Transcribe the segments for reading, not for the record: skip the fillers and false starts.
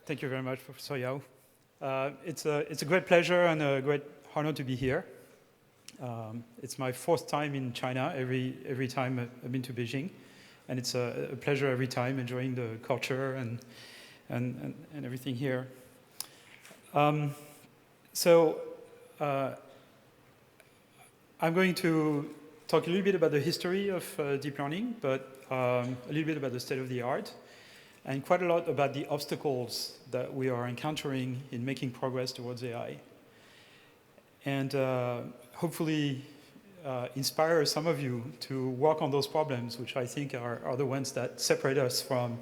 Thank you very much, Professor Yao. It's a great pleasure and a great honor to be here. It's my fourth time in China, every time I've been to Beijing. And it's a pleasure every time, enjoying the culture and everything here. So I'm going to talk a little bit about the history of deep learning, but a little bit about the state of the art, and quite a lot about the obstacles that we are encountering in making progress towards AI. And hopefully inspire some of you to work on those problems, which I think are the ones that separate us from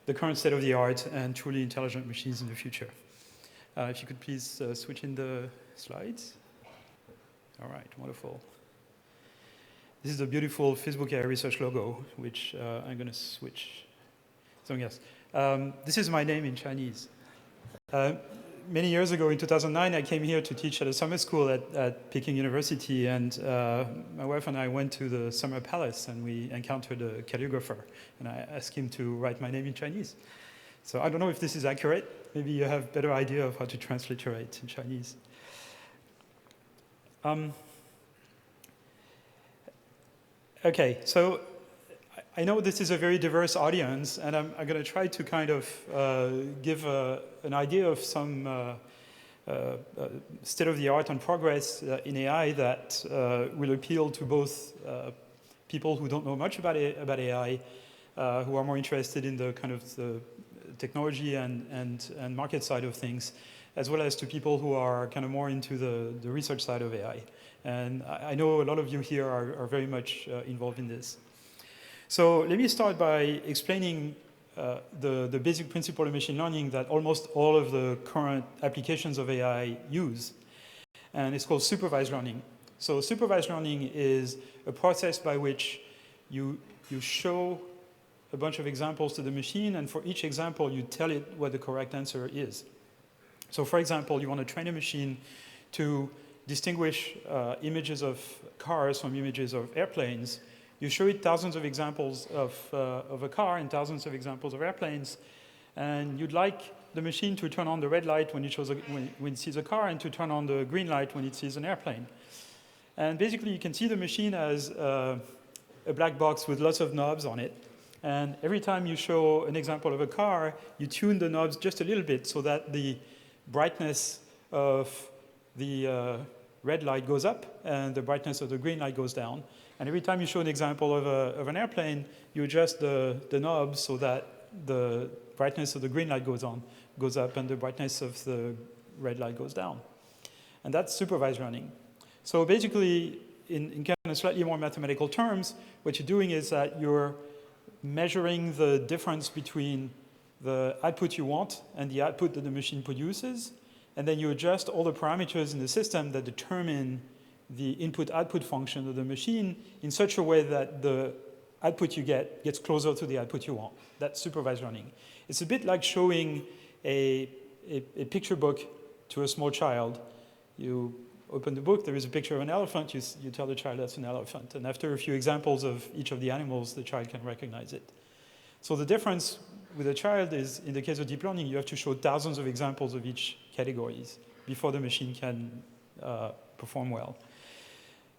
the current state of the art and truly intelligent machines in the future. If you could please switch in the slides. All right, wonderful. This is a beautiful Facebook AI Research logo, which I'm going to switch. So yes, this is my name in Chinese. Many years ago, in 2009, I came here to teach at a summer school at Peking University, and my wife and I went to the summer palace, and we encountered a calligrapher, and I asked him to write my name in Chinese. So I don't know if this is accurate. Maybe you have a better idea of how to transliterate in Chinese. Okay, so I know this is a very diverse audience, and I'm going to try to kind of give an idea of some state of the art and progress in AI that will appeal to both people who don't know much about AI, who are more interested in the kind of the technology and market side of things, as well as to people who are kind of more into the research side of AI. And I know a lot of you here are very much involved in this. So let me start by explaining the basic principle of machine learning that almost all of the current applications of AI use. And it's called supervised learning. So supervised learning is a process by which you show a bunch of examples to the machine, and for each example, you tell it what the correct answer is. So for example, you want to train a machine to distinguish images of cars from images of airplanes. You show it thousands of examples of a car and thousands of examples of airplanes, and you'd like the machine to turn on the red light when it sees a car and to turn on the green light when it sees an airplane. And basically, you can see the machine as a black box with lots of knobs on it. And every time you show an example of a car, you tune the knobs just a little bit so that the brightness of the red light goes up and the brightness of the green light goes down. And every time you show an example of an airplane, you adjust the knobs so that the brightness of the green light goes up and the brightness of the red light goes down. And that's supervised learning. So basically, in kind of slightly more mathematical terms, what you're doing is that you're measuring the difference between the output you want and the output that the machine produces, and then you adjust all the parameters in the system that determine the input-output function of the machine in such a way that the output you get gets closer to the output you want. That's supervised learning. It's a bit like showing a picture book to a small child. You open the book, there is a picture of an elephant, you tell the child that's an elephant. And after a few examples of each of the animals, the child can recognize it. So the difference with a child is, in the case of deep learning, you have to show thousands of examples of each categories before the machine can perform well.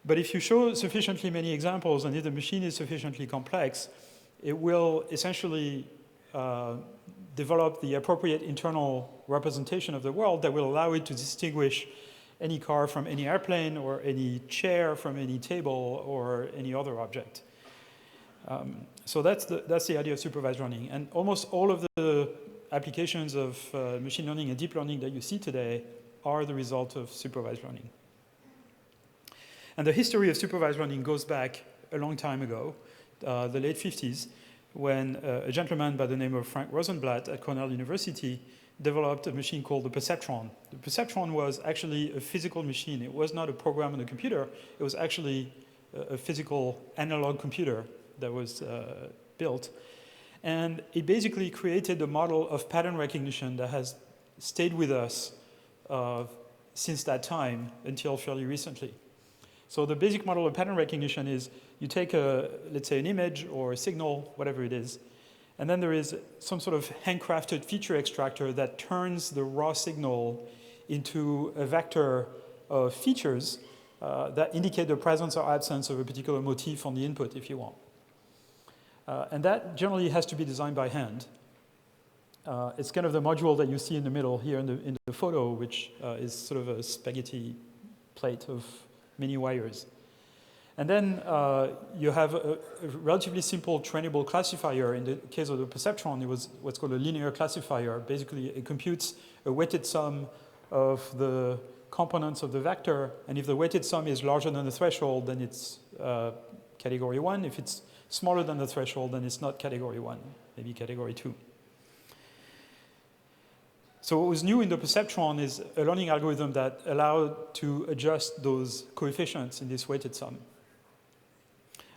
But if you show sufficiently many examples, and if the machine is sufficiently complex, it will essentially develop the appropriate internal representation of the world that will allow it to distinguish any car from any airplane, or any chair from any table, or any other object. So that's the idea of supervised learning. And almost all of the applications of machine learning and deep learning that you see today are the result of supervised learning. And the history of supervised learning goes back a long time ago, the late 50s, when a gentleman by the name of Frank Rosenblatt at Cornell University developed a machine called the perceptron. The perceptron was actually a physical machine. It was not a program on a computer. It was actually a physical analog computer that was built. And it basically created a model of pattern recognition that has stayed with us since that time until fairly recently. So the basic model of pattern recognition is you take, let's say, an image or a signal, whatever it is, And then there is some sort of handcrafted feature extractor that turns the raw signal into a vector of features that indicate the presence or absence of a particular motif on the input, if you want. And that generally has to be designed by hand. It's kind of the module that you see in the middle here in the photo, which is sort of a spaghetti plate of many wires. And then you have a relatively simple trainable classifier. In the case of the perceptron, it was what's called a linear classifier. Basically, it computes a weighted sum of the components of the vector, and if the weighted sum is larger than the threshold, then it's category 1. If it's smaller than the threshold, then it's not category 1, maybe category 2. So what was new in the perceptron is a learning algorithm that allowed to adjust those coefficients in this weighted sum.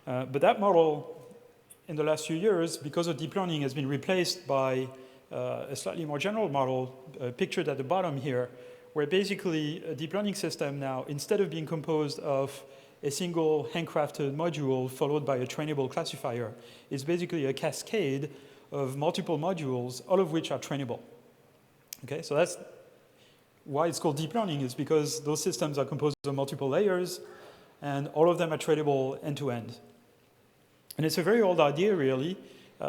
But that model, in the last few years, because of deep learning, has been replaced by a slightly more general model pictured at the bottom here, where basically a deep learning system now, instead of being composed of a single handcrafted module followed by a trainable classifier, is basically a cascade of multiple modules, all of which are trainable. Okay, so that's why it's called deep learning, is because those systems are composed of multiple layers, and all of them are trainable end to end. And it's a very old idea, really.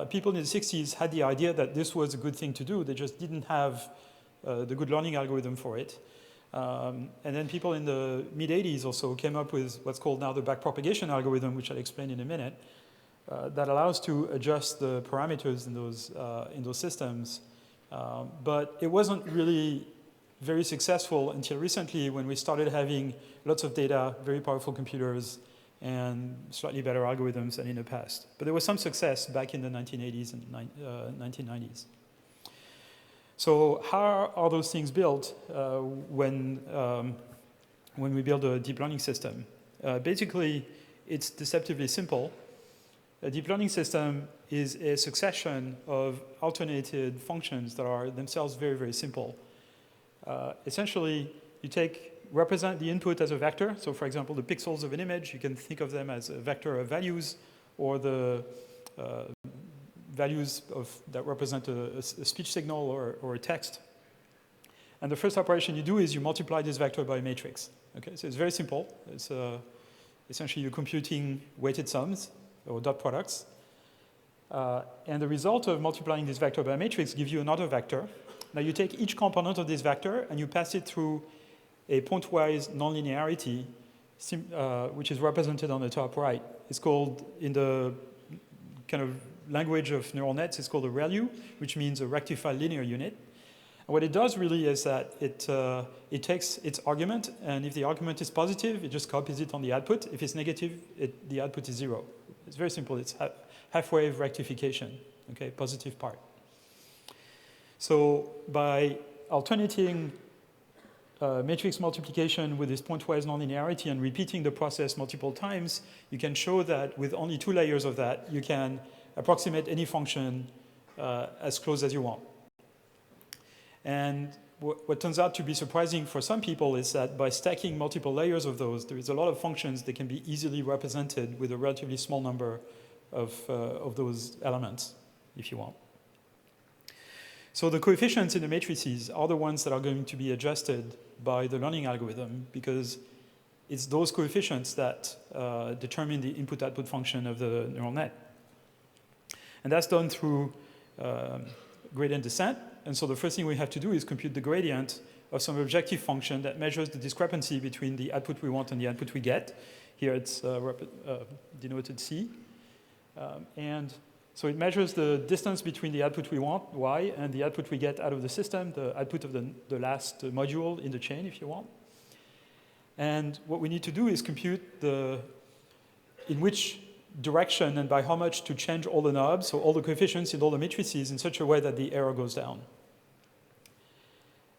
People in the 60s had the idea that this was a good thing to do. They just didn't have the good learning algorithm for it. And then people in the mid-80s also came up with what's called now the backpropagation algorithm, which I'll explain in a minute, that allows to adjust the parameters in those systems. But it wasn't really very successful until recently, when we started having lots of data, very powerful computers, and slightly better algorithms than in the past. But there was some success back in the 1980s and 1990s. So how are those things built when we build a deep learning system? Basically, it's deceptively simple. A deep learning system is a succession of alternated functions that are themselves very, very simple. Essentially, you represent the input as a vector. So for example, the pixels of an image, you can think of them as a vector of values, or the values that represent a speech signal or a text. And the first operation you do is you multiply this vector by a matrix. Okay, so it's very simple. It's essentially you're computing weighted sums or dot products. And the result of multiplying this vector by a matrix gives you another vector. Now you take each component of this vector and you pass it through a pointwise nonlinearity, which is represented on the top right. It's called, in the kind of language of neural nets, it's called a ReLU, which means a rectified linear unit. And what it does really is that it takes its argument, and if the argument is positive, it just copies it on the output. If it's negative, the output is 0. It's very simple. It's half-wave rectification, okay, positive part. So by alternating matrix multiplication with this pointwise nonlinearity and repeating the process multiple times, you can show that with only 2 layers of that, you can approximate any function as close as you want. And what turns out to be surprising for some people is that by stacking multiple layers of those, there is a lot of functions that can be easily represented with a relatively small number of those elements, if you want. So the coefficients in the matrices are the ones that are going to be adjusted by the learning algorithm, because it's those coefficients that determine the input-output function of the neural net. And that's done through gradient descent. And so the first thing we have to do is compute the gradient of some objective function that measures the discrepancy between the output we want and the output we get. Here it's denoted C. And so it measures the distance between the output we want, Y, and the output we get out of the system, the output of the last module in the chain, if you want. And what we need to do is compute in which direction and by how much to change all the knobs, so all the coefficients in all the matrices, in such a way that the error goes down.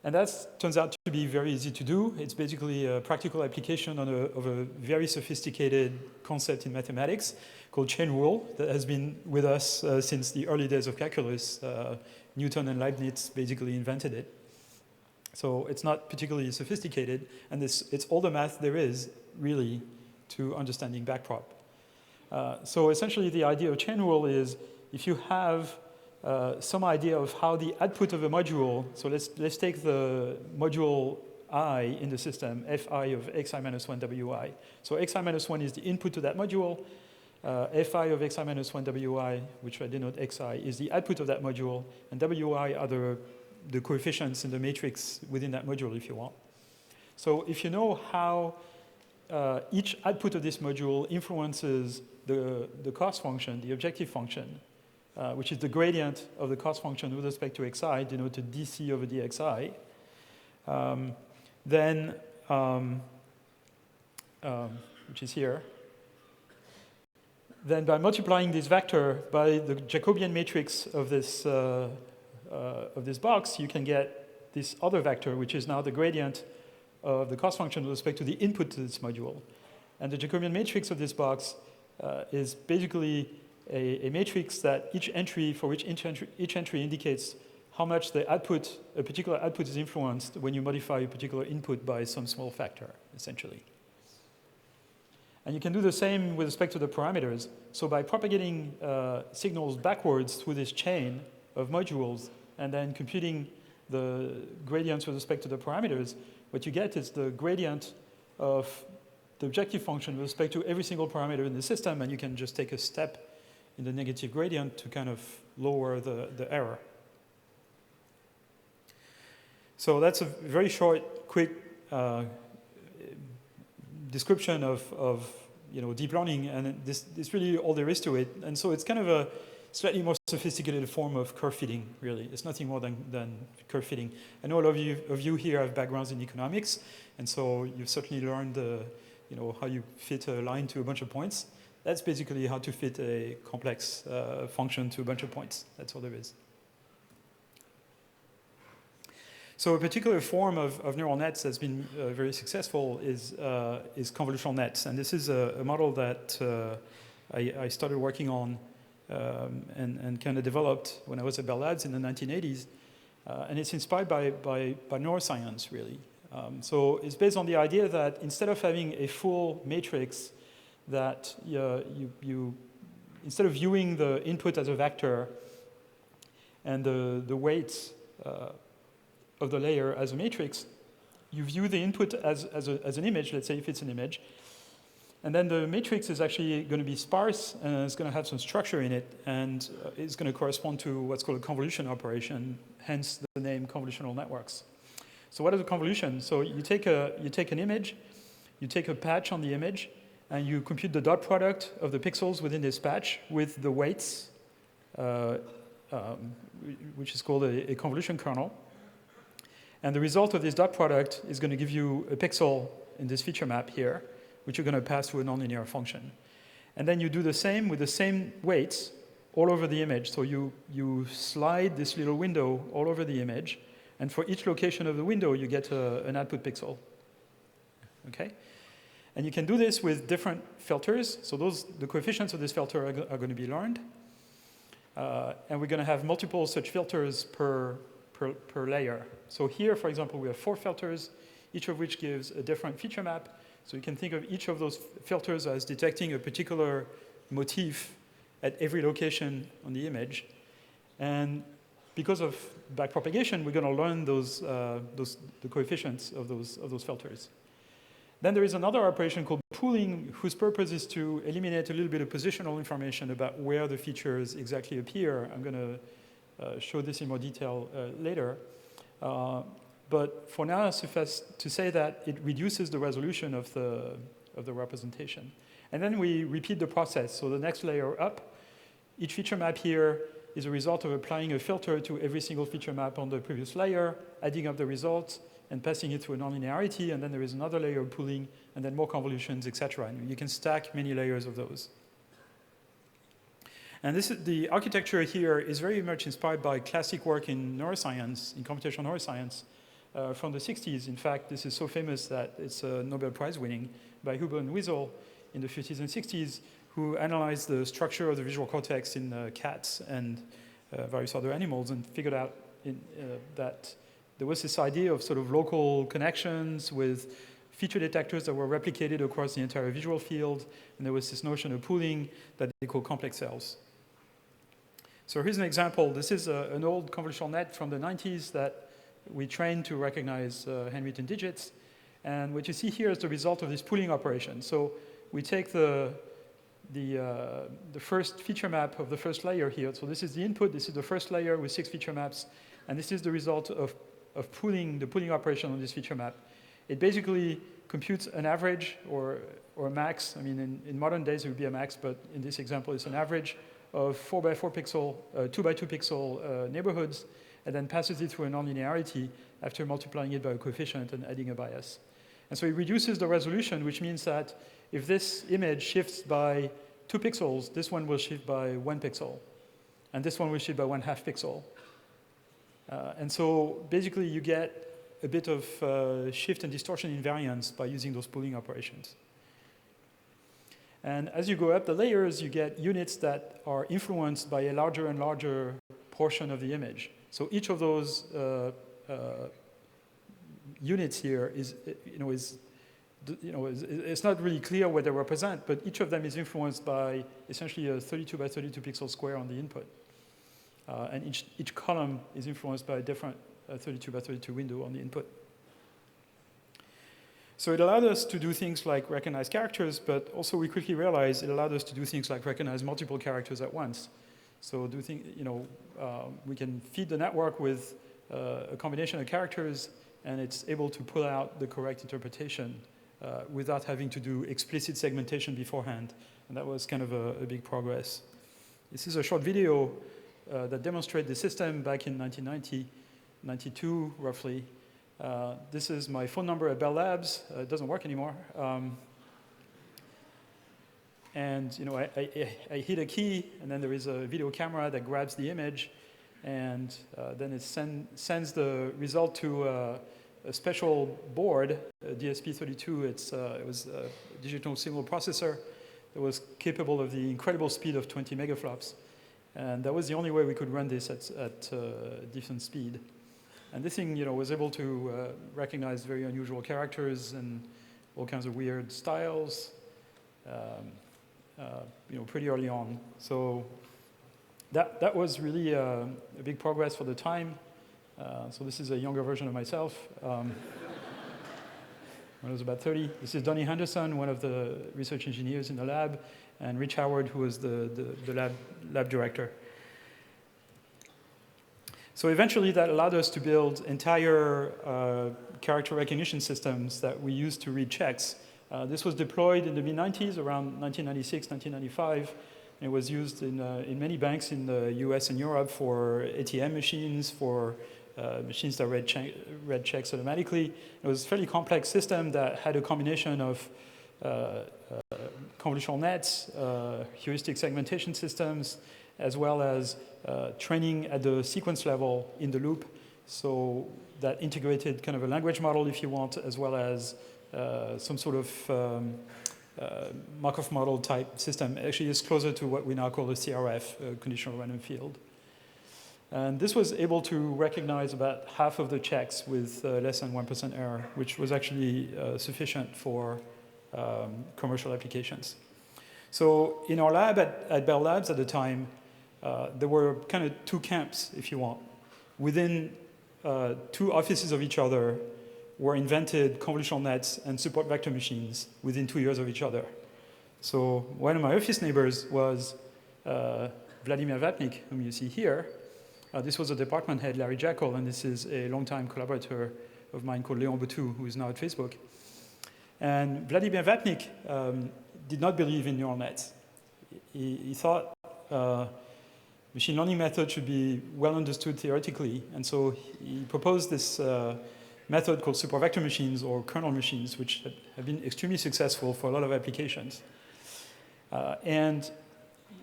And that turns out to be very easy to do. It's basically a practical application of a very sophisticated concept in mathematics called chain rule that has been with us since the early days of calculus. Newton and Leibniz basically invented it. So it's not particularly sophisticated, and it's all the math there is, really, to understanding backprop. So essentially the idea of chain rule is if you have some idea of how the output of a module, so let's take the module I in the system, fi of xi minus 1 wi. So xi minus 1 is the input to that module. Fi of xi minus 1 wi, which I denote xi, is the output of that module, and wi are the coefficients in the matrix within that module, if you want. So if you know how each output of this module influences the cost function, the objective function, which is the gradient of the cost function with respect to xi, denoted dc over dxi, then, which is here, then by multiplying this vector by the Jacobian matrix of this box, you can get this other vector, which is now the gradient of the cost function with respect to the input to this module. And the Jacobian matrix of this box is basically a matrix that each entry indicates how much the output, a particular output is influenced when you modify a particular input by some small factor, essentially. And you can do the same with respect to the parameters. So by propagating signals backwards through this chain of modules and then computing the gradients with respect to the parameters, what you get is the gradient of the objective function with respect to every single parameter in the system, and you can just take a step in the negative gradient to kind of lower the error. So that's a very short, quick description of deep learning, and this really all there is to it. And so it's kind of a slightly more sophisticated form of curve fitting, really. It's nothing more than curve fitting. I know a lot of you here have backgrounds in economics, and so you've certainly learned how you fit a line to a bunch of points. That's basically how to fit a complex function to a bunch of points. That's all there is. So a particular form of neural nets that's been very successful is convolutional nets. And this is a model that I started working on and kind of developed when I was at Bell Labs in the 1980s. And it's inspired by neuroscience, really. So it's based on the idea that instead of having a full matrix that instead of viewing the input as a vector and the weights of the layer as a matrix, you view the input as an image, let's say if it's an image, and then the matrix is actually going to be sparse and it's going to have some structure in it, and it's going to correspond to what's called a convolution operation, hence the name convolutional networks. So what is a convolution? So you take an image, you take a patch on the image, and you compute the dot product of the pixels within this patch with the weights, which is called a convolution kernel. And the result of this dot product is going to give you a pixel in this feature map here, which you're going to pass through a nonlinear function. And then you do the same with the same weights all over the image. So you slide this little window all over the image, and for each location of the window, you get an output pixel. Okay? And you can do this with different filters. So the coefficients of this filter are going to be learned. And we're going to have multiple such filters per layer. So here, for example, we have 4 filters, each of which gives a different feature map. So you can think of each of those filters as detecting a particular motif at every location on the image. And because of backpropagation, we're going to learn the coefficients of those filters. Then there is another operation called pooling, whose purpose is to eliminate a little bit of positional information about where the features exactly appear. I'm going to show this in more detail later. But for now, suffice to say that it reduces the resolution of the representation. And then we repeat the process. So the next layer up, each feature map here is a result of applying a filter to every single feature map on the previous layer, adding up the results, and passing it through a nonlinearity, and then there is another layer of pooling, and then more convolutions, etc. And you can stack many layers of those. And the architecture here is very much inspired by classic work in neuroscience, in computational neuroscience, from the 60s. In fact, this is so famous that it's a Nobel Prize winning by Huber and Wiesel in the 50s and 60s, who analyzed the structure of the visual cortex in cats and various other animals and figured out that there was this idea of sort of local connections with feature detectors that were replicated across the entire visual field, and there was this notion of pooling that they call complex cells. So here's an example. This is an old convolutional net from the 90s that we trained to recognize handwritten digits. And what you see here is the result of this pooling operation. So we take the first feature map of the first layer here. So this is the input. This is the first layer with 6 feature maps. And this is the result of pooling, the pooling operation on this feature map. It basically computes an average or a max. I mean, in modern days, it would be a max, but in this example, it's an average of 4 by 4 pixel, 2 by 2 pixel neighborhoods, and then passes it through a nonlinearity after multiplying it by a coefficient and adding a bias. And so it reduces the resolution, which means that if this image shifts by 2 pixels, this one will shift by 1 pixel, and this one will shift by 1/2 pixel. And so basically, you get a bit of shift and distortion invariance by using those pooling operations. And as you go up the layers, you get units that are influenced by a larger and larger portion of the image. So each of those units here it's not really clear what they represent, but each of them is influenced by essentially a 32 by 32 pixel square on the input. And each column is influenced by a different 32 by 32 window on the input. So it allowed us to do things like recognize characters, but also we quickly realized it allowed us to do things like recognize multiple characters at once. So we can feed the network with a combination of characters, and it's able to pull out the correct interpretation without having to do explicit segmentation beforehand. And that was kind of a big progress. This is a short video that demonstrates the system back in 1990, 92 roughly. This is my phone number at Bell Labs. It doesn't work anymore. And I hit a key, and then there is a video camera that grabs the image, and then it sends the result to a special board, a DSP32. It was a digital signal processor that was capable of the incredible speed of 20 megaflops. And that was the only way we could run this at decent speed. And this thing, was able to recognize very unusual characters and all kinds of weird styles, pretty early on. So that was really a big progress for the time. So this is a younger version of myself. When I was about 30. This is Donnie Henderson, one of the research engineers in the lab, and Rich Howard, who was the lab director. So eventually that allowed us to build entire character recognition systems that we used to read checks. This was deployed in the mid-90s, around 1996, 1995. And it was used in many banks in the US and Europe for ATM machines, for machines that read checks automatically. It was a fairly complex system that had a combination of convolutional nets, heuristic segmentation systems, as well as training at the sequence level in the loop. So that integrated kind of a language model, if you want, as well as some sort of Markov model type system. Actually, it's closer to what we now call a CRF, a conditional random field. And this was able to recognize about half of the checks with less than 1% error, which was actually sufficient for commercial applications. So in our lab at Bell Labs at the time, there were kind of two camps, if you want. Within 2 offices of each other were invented convolutional nets and support vector machines within 2 years of each other. So one of my office neighbors was Vladimir Vapnik, whom you see here. This was a department head, Larry Jackal, and this is a longtime collaborator of mine called Léon Boutou, who is now at Facebook. And Vladimir Vapnik did not believe in neural nets. He thought machine learning methods should be well understood theoretically, and so he proposed this method called supervector machines or kernel machines, which have been extremely successful for a lot of applications.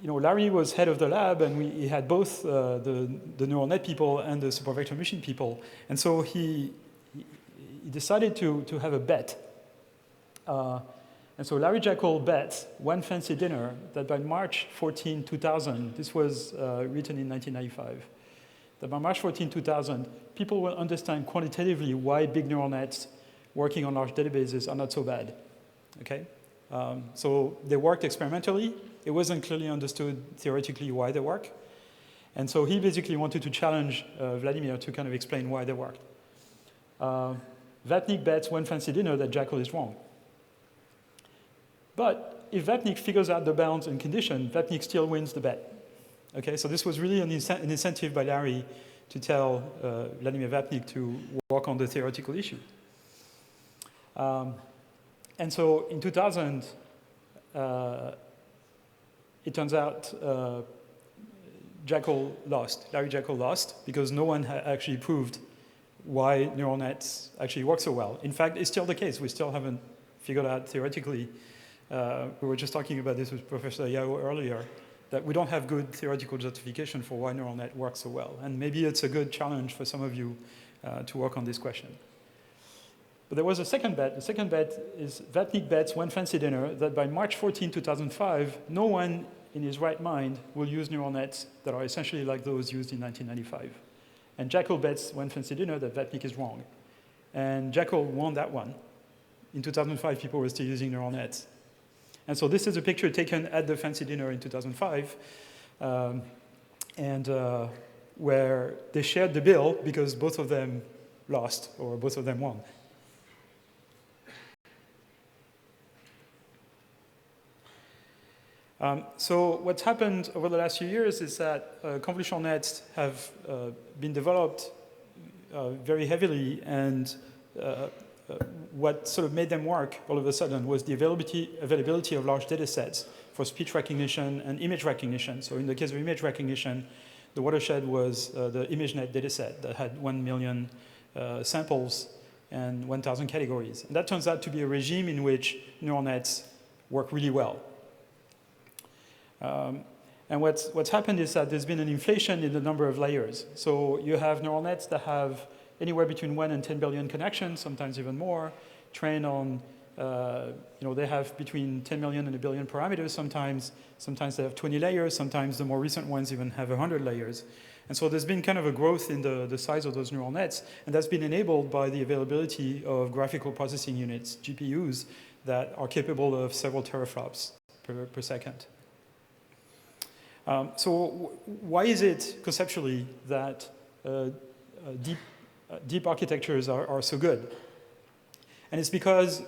Larry was head of the lab, and he had both the neural net people and the supervector machine people. And so he decided to have a bet. And so Larry Jackal bet one fancy dinner that by March 14, 2000, this was written in 1995, that by March 14, 2000, people will understand quantitatively why big neural nets working on large databases are not so bad. Okay? So they worked experimentally. It wasn't clearly understood theoretically why they work. And so he basically wanted to challenge Vladimir to kind of explain why they worked. Vapnik bets one fancy dinner that Jackal is wrong. But if Vapnik figures out the bounds and condition, Vapnik still wins the bet. Okay, so this was really an incentive by Larry to tell Vladimir Vapnik to work on the theoretical issue. And so in 2000, it turns out Larry Jackal lost, because no one had actually proved why neural nets actually work so well. In fact, it's still the case. We still haven't figured out theoretically. We were just talking about this with Professor Yao earlier, that we don't have good theoretical justification for why neural net works so well. And maybe it's a good challenge for some of you to work on this question. But there was a second bet. The second bet is Vapnik bets one fancy dinner that by March 14, 2005, no one in his right mind will use neural nets that are essentially like those used in 1995. And Jackal bets one fancy dinner that Vapnik is wrong. And Jackal won that one. In 2005, people were still using neural nets. And so this is a picture taken at the fancy dinner in 2005, where they shared the bill because both of them lost, or both of them won. So what's happened over the last few years is that convolutional nets have been developed very heavily, and what sort of made them work all of a sudden was the availability of large data sets for speech recognition and image recognition. So in the case of image recognition, the watershed was the ImageNet data set that had 1 million samples and 1,000 categories. And that turns out to be a regime in which neural nets work really well. And what's happened is that there's been an inflation in the number of layers. So you have neural nets that have anywhere between 1 and 10 billion connections, sometimes even more, trained on, they have between 10 million and a billion parameters sometimes. Sometimes they have 20 layers. Sometimes the more recent ones even have 100 layers. And so there's been kind of a growth in the size of those neural nets, and that's been enabled by the availability of graphical processing units, GPUs, that are capable of several teraflops per second. So why is it conceptually that deep architectures are so good? And it's because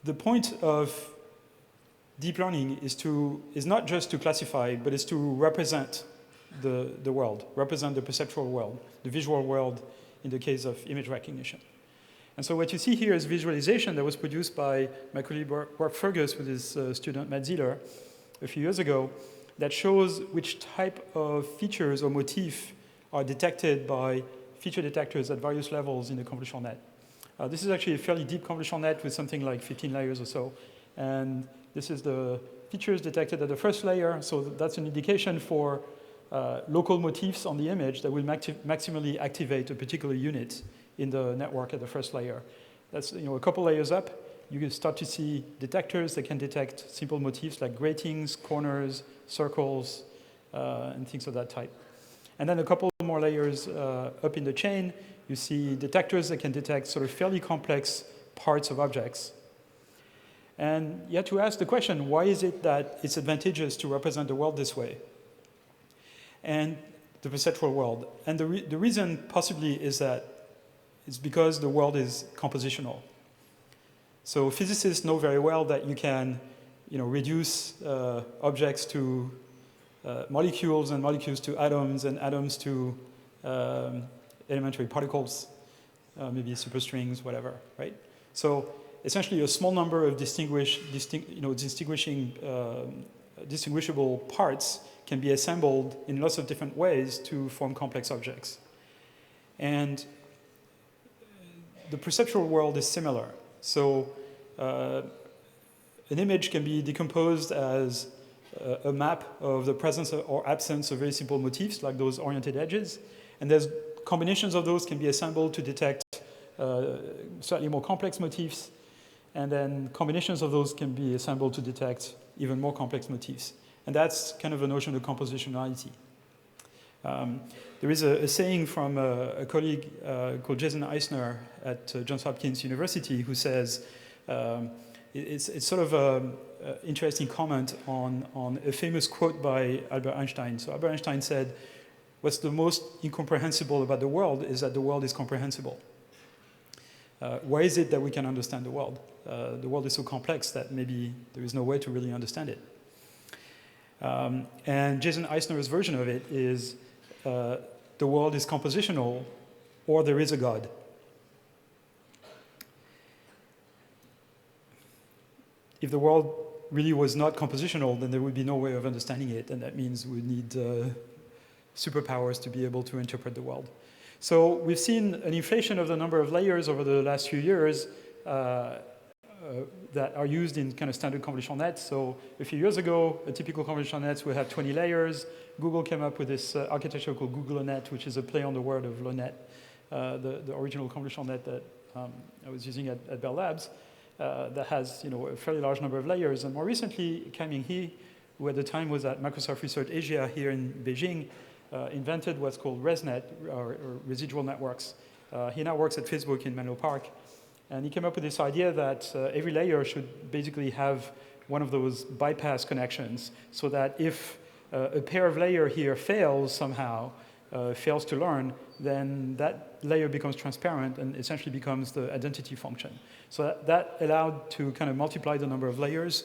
the point of deep learning is not just to classify, but is to represent the world, represent the perceptual world, the visual world in the case of image recognition. And so what you see here is visualization that was produced by my colleague Bart Fergus with his student Matt Zieler a few years ago, that shows which type of features or motif are detected by feature detectors at various levels in the convolutional net. This is actually a fairly deep convolutional net with something like 15 layers or so. And this is the features detected at the first layer. So that's an indication for local motifs on the image that will maximally activate a particular unit in the network at the first layer. That's a couple layers up. You can start to see detectors that can detect simple motifs like gratings, corners, circles, and things of that type. And then a couple more layers up in the chain, you see detectors that can detect sort of fairly complex parts of objects. And you have to ask the question, why is it that it's advantageous to represent the world this way? And the perceptual world. And the reason possibly is that it's because the world is compositional. So physicists know very well that you can reduce objects to molecules, and molecules to atoms, and atoms to elementary particles, maybe superstrings, whatever, right? So essentially a small number of distinguishable parts can be assembled in lots of different ways to form complex objects. And the perceptual world is similar. So an image can be decomposed as a map of the presence or absence of very simple motifs, like those oriented edges. And there's combinations of those can be assembled to detect slightly more complex motifs. And then combinations of those can be assembled to detect even more complex motifs. And that's kind of a notion of compositionality. There is a saying from a colleague called Jason Eisner at Johns Hopkins University who says, it's sort of interesting comment on a famous quote by Albert Einstein. So Albert Einstein said, "What's the most incomprehensible about the world is that the world is comprehensible." Why is it that we can understand the world? The world is so complex that maybe there is no way to really understand it. And Jason Eisner's version of it is, the world is compositional, or there is a God. If the world really was not compositional, then there would be no way of understanding it, and that means we need superpowers to be able to interpret the world. So we've seen an inflation of the number of layers over the last few years that are used in kind of standard convolutional nets. So a few years ago, a typical convolutional net would have 20 layers. Google came up with this architecture called GoogleNet, which is a play on the word of LeNet, the original convolutional net that I was using at Bell Labs, that has a fairly large number of layers. And more recently, Kai-Ming He, who at the time was at Microsoft Research Asia here in Beijing, invented what's called ResNet, or residual networks. He now works at Facebook in Menlo Park. And he came up with this idea that every layer should basically have one of those bypass connections, so that if a pair of layers here fails somehow, fails to learn, then that layer becomes transparent and essentially becomes the identity function. So that allowed to kind of multiply the number of layers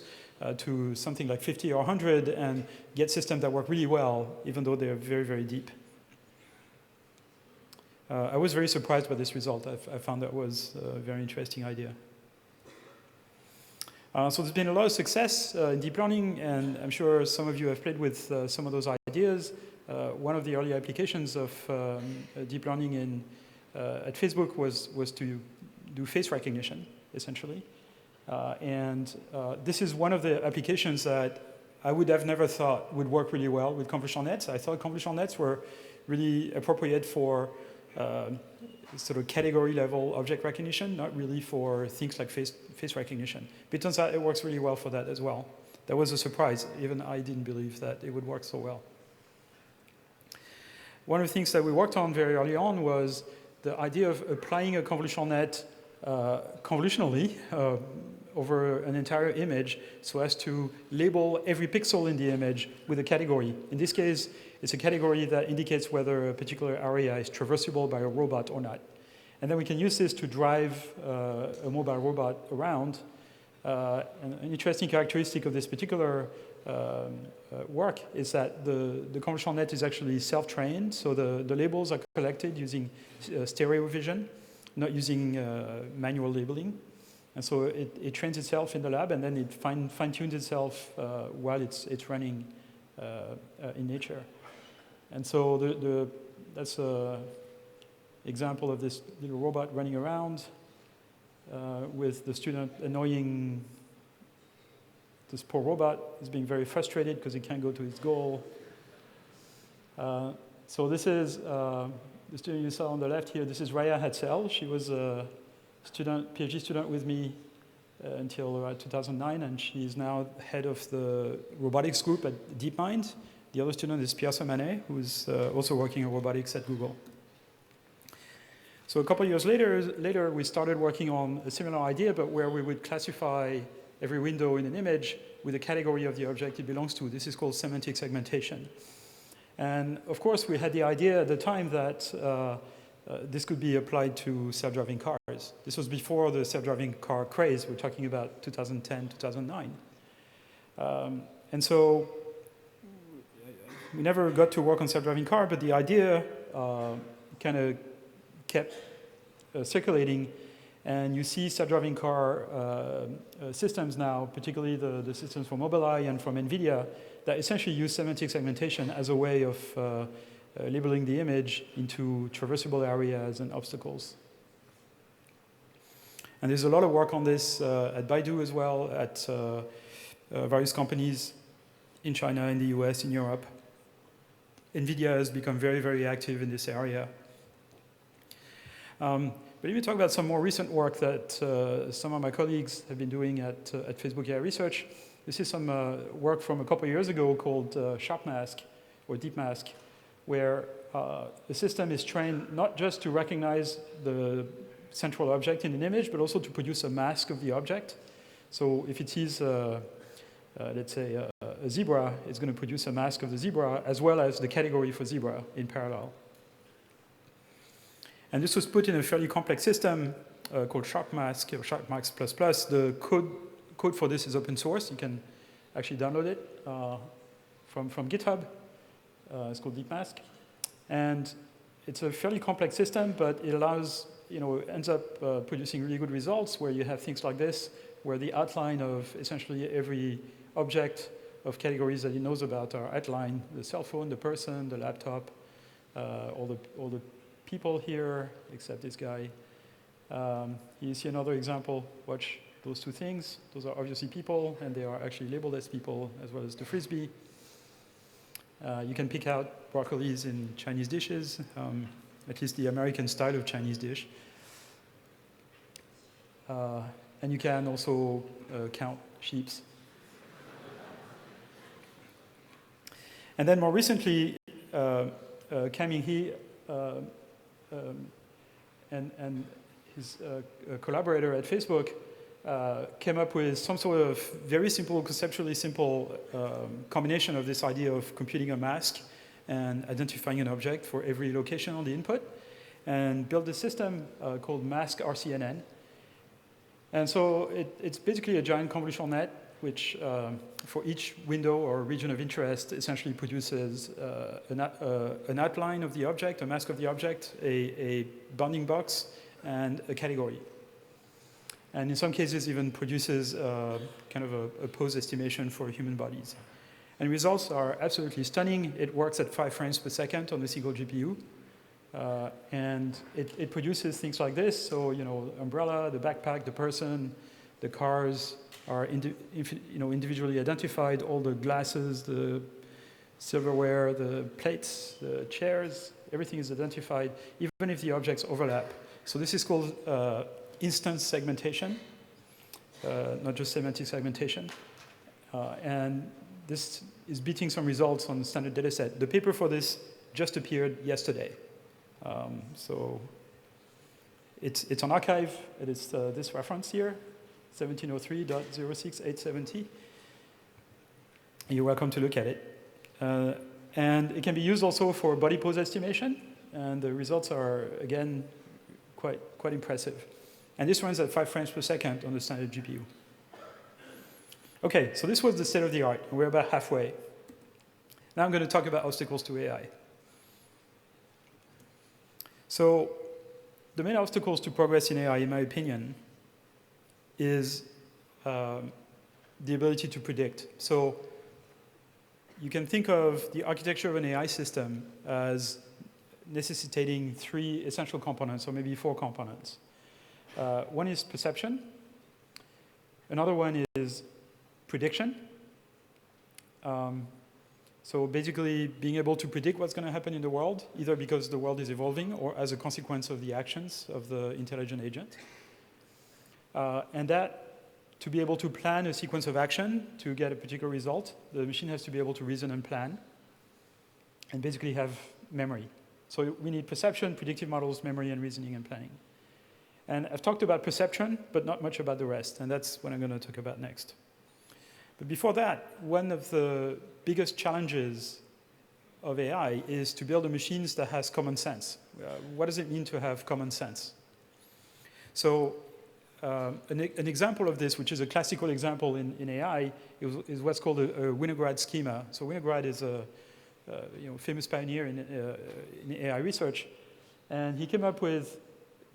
to something like 50 or 100 and get systems that work really well, even though they're very, very deep. I was very surprised by this result. I found that was a very interesting idea. So there's been a lot of success in deep learning, and I'm sure some of you have played with some of those ideas. One of the early applications of deep learning at Facebook was to do face recognition, essentially. And this is one of the applications that I would have never thought would work really well with convolutional nets. I thought convolutional nets were really appropriate for sort of category level object recognition, not really for things like face recognition. But it turns out it works really well for that as well. That was a surprise. Even I didn't believe that it would work so well. One of the things that we worked on very early on was the idea of applying a convolutional net convolutionally over an entire image so as to label every pixel in the image with a category. In this case, it's a category that indicates whether a particular area is traversable by a robot or not. And then we can use this to drive a mobile robot around. An interesting characteristic of this particular work is that the convolutional net is actually self-trained, so the labels are collected using stereo vision, not using manual labeling. And so it trains itself in the lab, and then it fine-tunes itself while it's running in nature. And so that's an example of this little robot running around with the student annoying this poor robot. Is being very frustrated because he can't go to his goal. So this is the student you saw on the left here. This is Raya Hatzel. She was a PhD student with me until 2009, and she's now head of the robotics group at DeepMind. The other student is Pierre Samanet, who's also working on robotics at Google. So a couple of years later, we started working on a similar idea, but where we would classify every window in an image with a category of the object it belongs to. This is called semantic segmentation. And of course, we had the idea at the time that this could be applied to self-driving cars. This was before the self-driving car craze. We're talking about 2010, 2009. And so we never got to work on self-driving car, but the idea kind of kept circulating. And you see self-driving car systems now, particularly the systems from Mobileye and from NVIDIA, that essentially use semantic segmentation as a way of labeling the image into traversable areas and obstacles. And there's a lot of work on this at Baidu as well, at various companies in China, in the US, in Europe. NVIDIA has become very, very active in this area. But let me talk about some more recent work that some of my colleagues have been doing at Facebook AI Research. This is some work from a couple of years ago called SharpMask, or DeepMask, where the system is trained not just to recognize the central object in an image, but also to produce a mask of the object. So if it sees let's say, a zebra, it's going to produce a mask of the zebra as well as the category for zebra in parallel. And this was put in a fairly complex system called SharpMask or SharpMask++. The code for this is open source. You can actually download it from GitHub. It's called DeepMask. And it's a fairly complex system, but it allows, ends up producing really good results where you have things like this, where the outline of essentially every object of categories that it knows about are outlined: the cell phone, the person, the laptop, all the people here, except this guy. You see another example. Watch those two things. Those are obviously people, and they are actually labeled as people, as well as the frisbee. You can pick out broccolis in Chinese dishes, at least the American style of Chinese dish. And you can also count sheeps. And then more recently, Kang-Ming He and his collaborator at Facebook came up with some sort of very simple, conceptually simple combination of this idea of computing a mask and identifying an object for every location on the input, and built a system called Mask RCNN. And so it's basically a giant convolutional net, which for each window or region of interest essentially produces an outline of the object, a mask of the object, a bounding box, and a category. And in some cases even produces kind of a pose estimation for human bodies. And results are absolutely stunning. It works at 5 frames per second on a single GPU. And it produces things like this. So, umbrella, the backpack, the person, the cars are individually identified. All the glasses, the silverware, the plates, the chairs, everything is identified, even if the objects overlap. So this is called instance segmentation, not just semantic segmentation. And this is beating some results on the standard data set. The paper for this just appeared yesterday. So it's on archive. It is this reference here, 1703.06870. You're welcome to look at it. And it can be used also for body pose estimation. And the results are, again, quite impressive. And this runs at 5 frames per second on the standard GPU. OK, so this was the state of the art. We're about halfway. Now I'm going to talk about obstacles to AI. So the main obstacles to progress in AI, in my opinion, is the ability to predict. So you can think of the architecture of an AI system as necessitating 3 essential components, or maybe 4 components. One is perception. Another one is prediction. So basically being able to predict what's going to happen in the world, either because the world is evolving or as a consequence of the actions of the intelligent agent. And that, to be able to plan a sequence of action to get a particular result, the machine has to be able to reason and plan and basically have memory. So we need perception, predictive models, memory, and reasoning and planning. And I've talked about perception, but not much about the rest, and that's what I'm going to talk about next. But before that, one of the biggest challenges of AI is to build a machine that has common sense. What does it mean to have common sense? So an example of this, which is a classical example in AI, is what's called a Winograd schema. So Winograd is a famous pioneer in AI research, and he came up with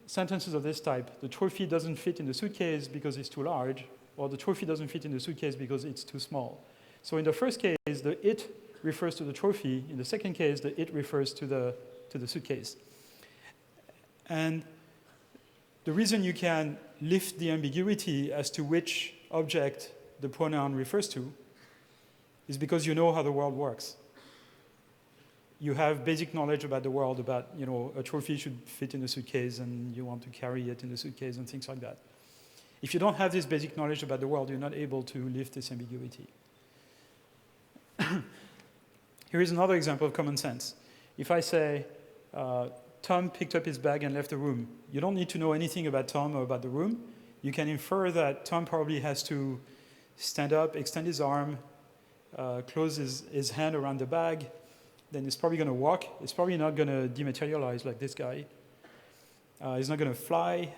sentences of this type: the trophy doesn't fit in the suitcase because it's too large, or the trophy doesn't fit in the suitcase because it's too small. So in the first case, the it refers to the trophy. In the second case, the it refers to the suitcase. And the reason you can lift the ambiguity as to which object the pronoun refers to is because you know how the world works. You have basic knowledge about the world, about, a trophy should fit in a suitcase and you want to carry it in the suitcase and things like that. If you don't have this basic knowledge about the world, you're not able to lift this ambiguity. Here is another example of common sense. If I say, Tom picked up his bag and left the room, you don't need to know anything about Tom or about the room. You can infer that Tom probably has to stand up, extend his arm, close his hand around the bag, then he's probably going to walk. It's probably not going to dematerialize like this guy. He's not going to fly.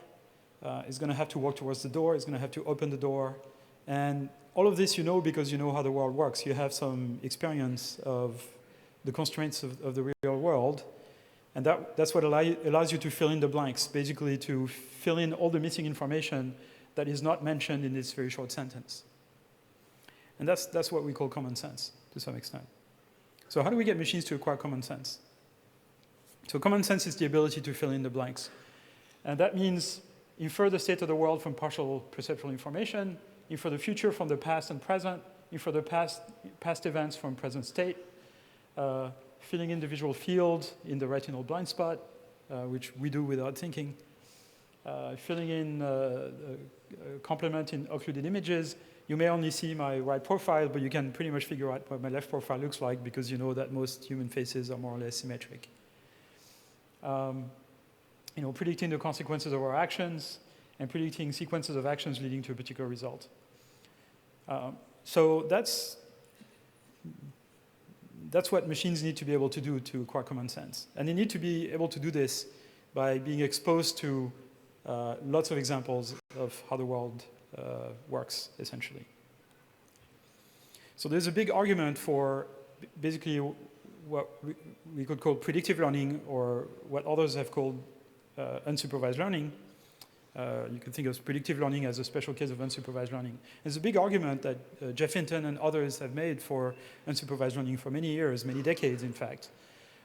He's going to have to walk towards the door. He's going to have to open the door. And all of this you know because you know how the world works. You have some experience of the constraints of the real world. And that's what allows you to fill in the blanks, basically to fill in all the missing information that is not mentioned in this very short sentence. And that's what we call common sense, to some extent. So how do we get machines to acquire common sense? So common sense is the ability to fill in the blanks. And that means infer the state of the world from partial perceptual information, infer the future from the past and present, infer the past events from present state, filling in the visual field in the retinal blind spot, which we do without thinking, filling in complement in occluded images. You may only see my right profile, but you can pretty much figure out what my left profile looks like because you know that most human faces are more or less symmetric. Predicting the consequences of our actions and predicting sequences of actions leading to a particular result. So that's what machines need to be able to do to acquire common sense. And they need to be able to do this by being exposed to lots of examples of how the world works, essentially. So there's a big argument for basically what we could call predictive learning, or what others have called unsupervised learning. You can think of predictive learning as a special case of unsupervised learning. There's a big argument that Jeff Hinton and others have made for unsupervised learning for many years, many decades, in fact.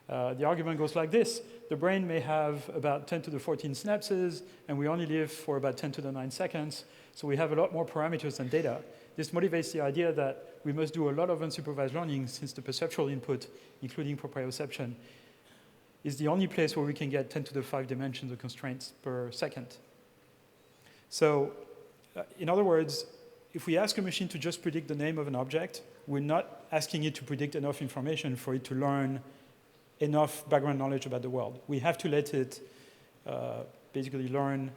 The argument goes like this. The brain may have about 10 to the 14 synapses, and we only live for about 10 to the 9 seconds, so we have a lot more parameters than data. This motivates the idea that we must do a lot of unsupervised learning since the perceptual input, including proprioception, is the only place where we can get 10 to the 5 dimensions of constraints per second. So, in other words, if we ask a machine to just predict the name of an object, we're not asking it to predict enough information for it to learn enough background knowledge about the world. We have to let it basically learn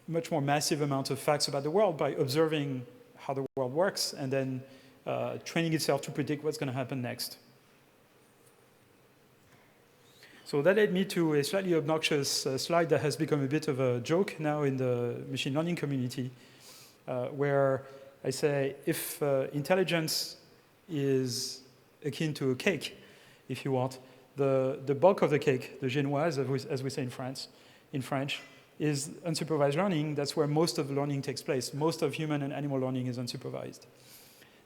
much more massive amounts of facts about the world by observing how the world works and then training itself to predict what's going to happen next. So that led me to a slightly obnoxious slide that has become a bit of a joke now in the machine learning community, where I say if intelligence is akin to a cake, if you want, the bulk of the cake, the génoise, as we say in French, is unsupervised learning. That's where most of the learning takes place. Most of human and animal learning is unsupervised.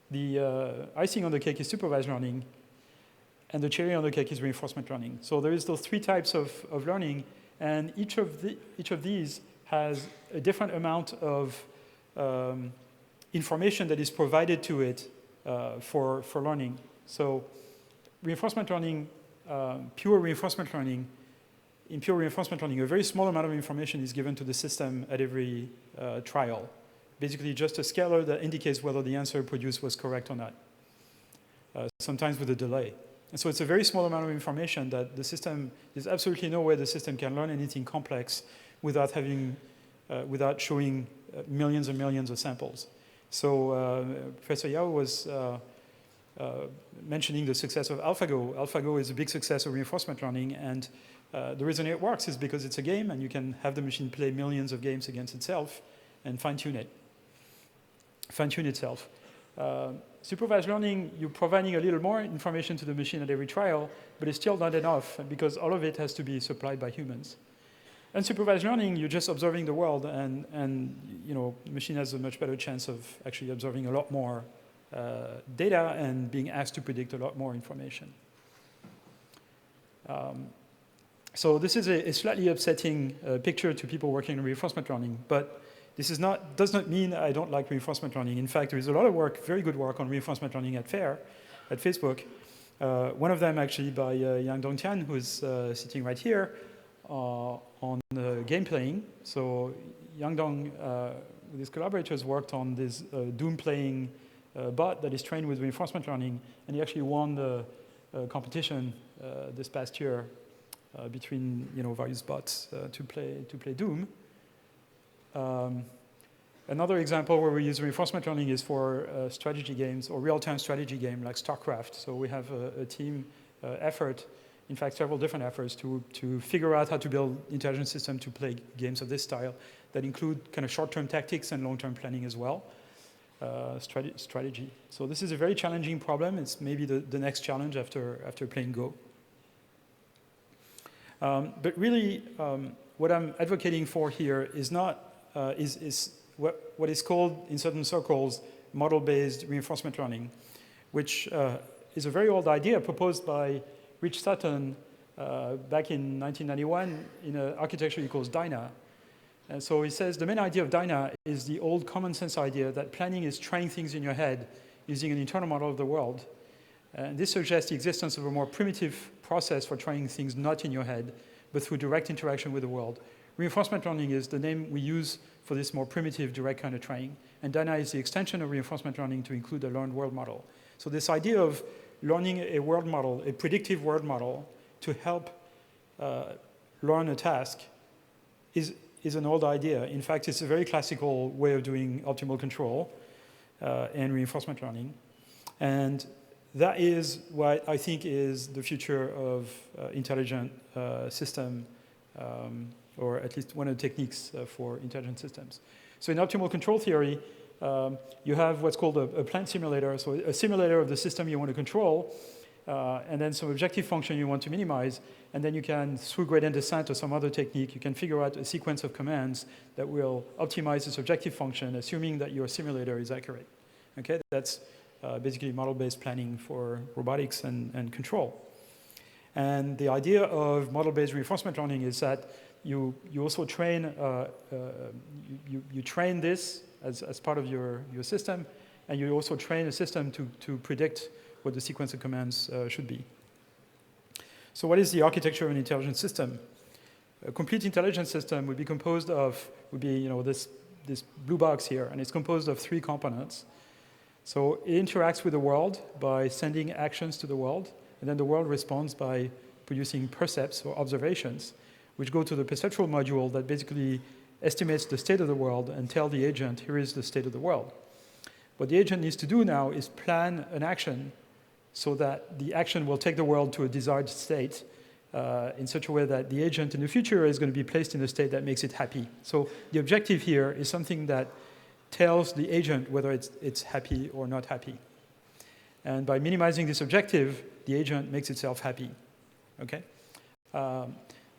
The icing on the cake is supervised learning, and the cherry on the cake is reinforcement learning. So there is those three types of learning, and each of these has a different amount of information that is provided to it for learning. So reinforcement learning, pure reinforcement learning, in pure reinforcement learning, a very small amount of information is given to the system at every trial. Basically just a scalar that indicates whether the answer produced was correct or not, sometimes with a delay. And so it's a very small amount of information that the system, there's absolutely no way the system can learn anything complex without showing millions and millions of samples. So Professor Yao was mentioning the success of AlphaGo. AlphaGo is a big success of reinforcement learning, and the reason it works is because it's a game, and you can have the machine play millions of games against itself and fine-tune itself. Supervised learning, you're providing a little more information to the machine at every trial, but it's still not enough because all of it has to be supplied by humans. Unsupervised learning, you're just observing the world, and the machine has a much better chance of actually absorbing a lot more data and being asked to predict a lot more information. So this is a slightly upsetting picture to people working in reinforcement learning, but this does not mean I don't like reinforcement learning. In fact, there is a lot of work, very good work on reinforcement learning at Facebook. One of them actually by Yann Tian, who's sitting right here, on game playing. So Yang Dong, with his collaborators, worked on this Doom playing bot that is trained with reinforcement learning, and he actually won the competition this past year between various bots to play Doom. Another example where we use reinforcement learning is for strategy games or real-time strategy game like StarCraft. So we have a team effort, in fact, several different efforts to figure out how to build intelligent systems to play games of this style that include kind of short-term tactics and long-term planning as well, strategy. So this is a very challenging problem. It's maybe the next challenge after playing Go. But really, what I'm advocating for here is not is what is called in certain circles model-based reinforcement learning, which is a very old idea proposed by Rich Sutton back in 1991 in an architecture he calls DINA. And so he says the main idea of DINA is the old common sense idea that planning is trying things in your head using an internal model of the world. And this suggests the existence of a more primitive process for trying things not in your head, but through direct interaction with the world. Reinforcement learning is the name we use for this more primitive, direct kind of training. And DINA is the extension of reinforcement learning to include a learned world model. So this idea of learning a world model, a predictive world model, to help learn a task is an old idea. In fact, it's a very classical way of doing optimal control and reinforcement learning. And that is what I think is the future of intelligent system, or at least one of the techniques for intelligent systems. So in optimal control theory, you have what's called a plant simulator, so a simulator of the system you want to control, and then some objective function you want to minimize, and then you can, through gradient descent or some other technique, you can figure out a sequence of commands that will optimize this objective function, assuming that your simulator is accurate. Okay, that's basically model-based planning for robotics and control. And the idea of model-based reinforcement learning is that you also train, you train this as part of your system, and you also train a system to predict what the sequence of commands should be. So what is the architecture of an intelligent system? A complete intelligent system would be composed of, this blue box here, and it's composed of 3 components. So it interacts with the world by sending actions to the world, and then the world responds by producing percepts or observations, which go to the perceptual module that basically estimates the state of the world and tell the agent, here is the state of the world. What the agent needs to do now is plan an action so that the action will take the world to a desired state in such a way that the agent in the future is going to be placed in a state that makes it happy. So the objective here is something that tells the agent whether it's happy or not happy. And by minimizing this objective, the agent makes itself happy. Okay?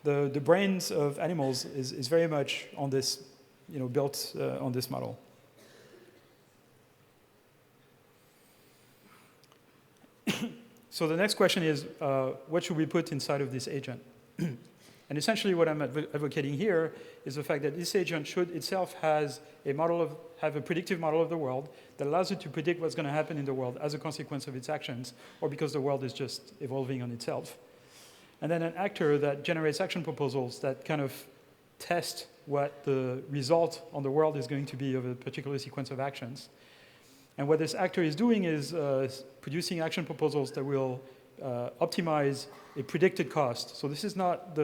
The brains of animals is very much on this, built on this model. So the next question is, what should we put inside of this agent? And essentially what I'm advocating here is the fact that this agent should itself have a predictive model of the world that allows it to predict what's going to happen in the world as a consequence of its actions, or because the world is just evolving on itself. And then an actor that generates action proposals that kind of test what the result on the world is going to be of a particular sequence of actions. And what this actor is doing is producing action proposals that will optimize a predicted cost. So this is not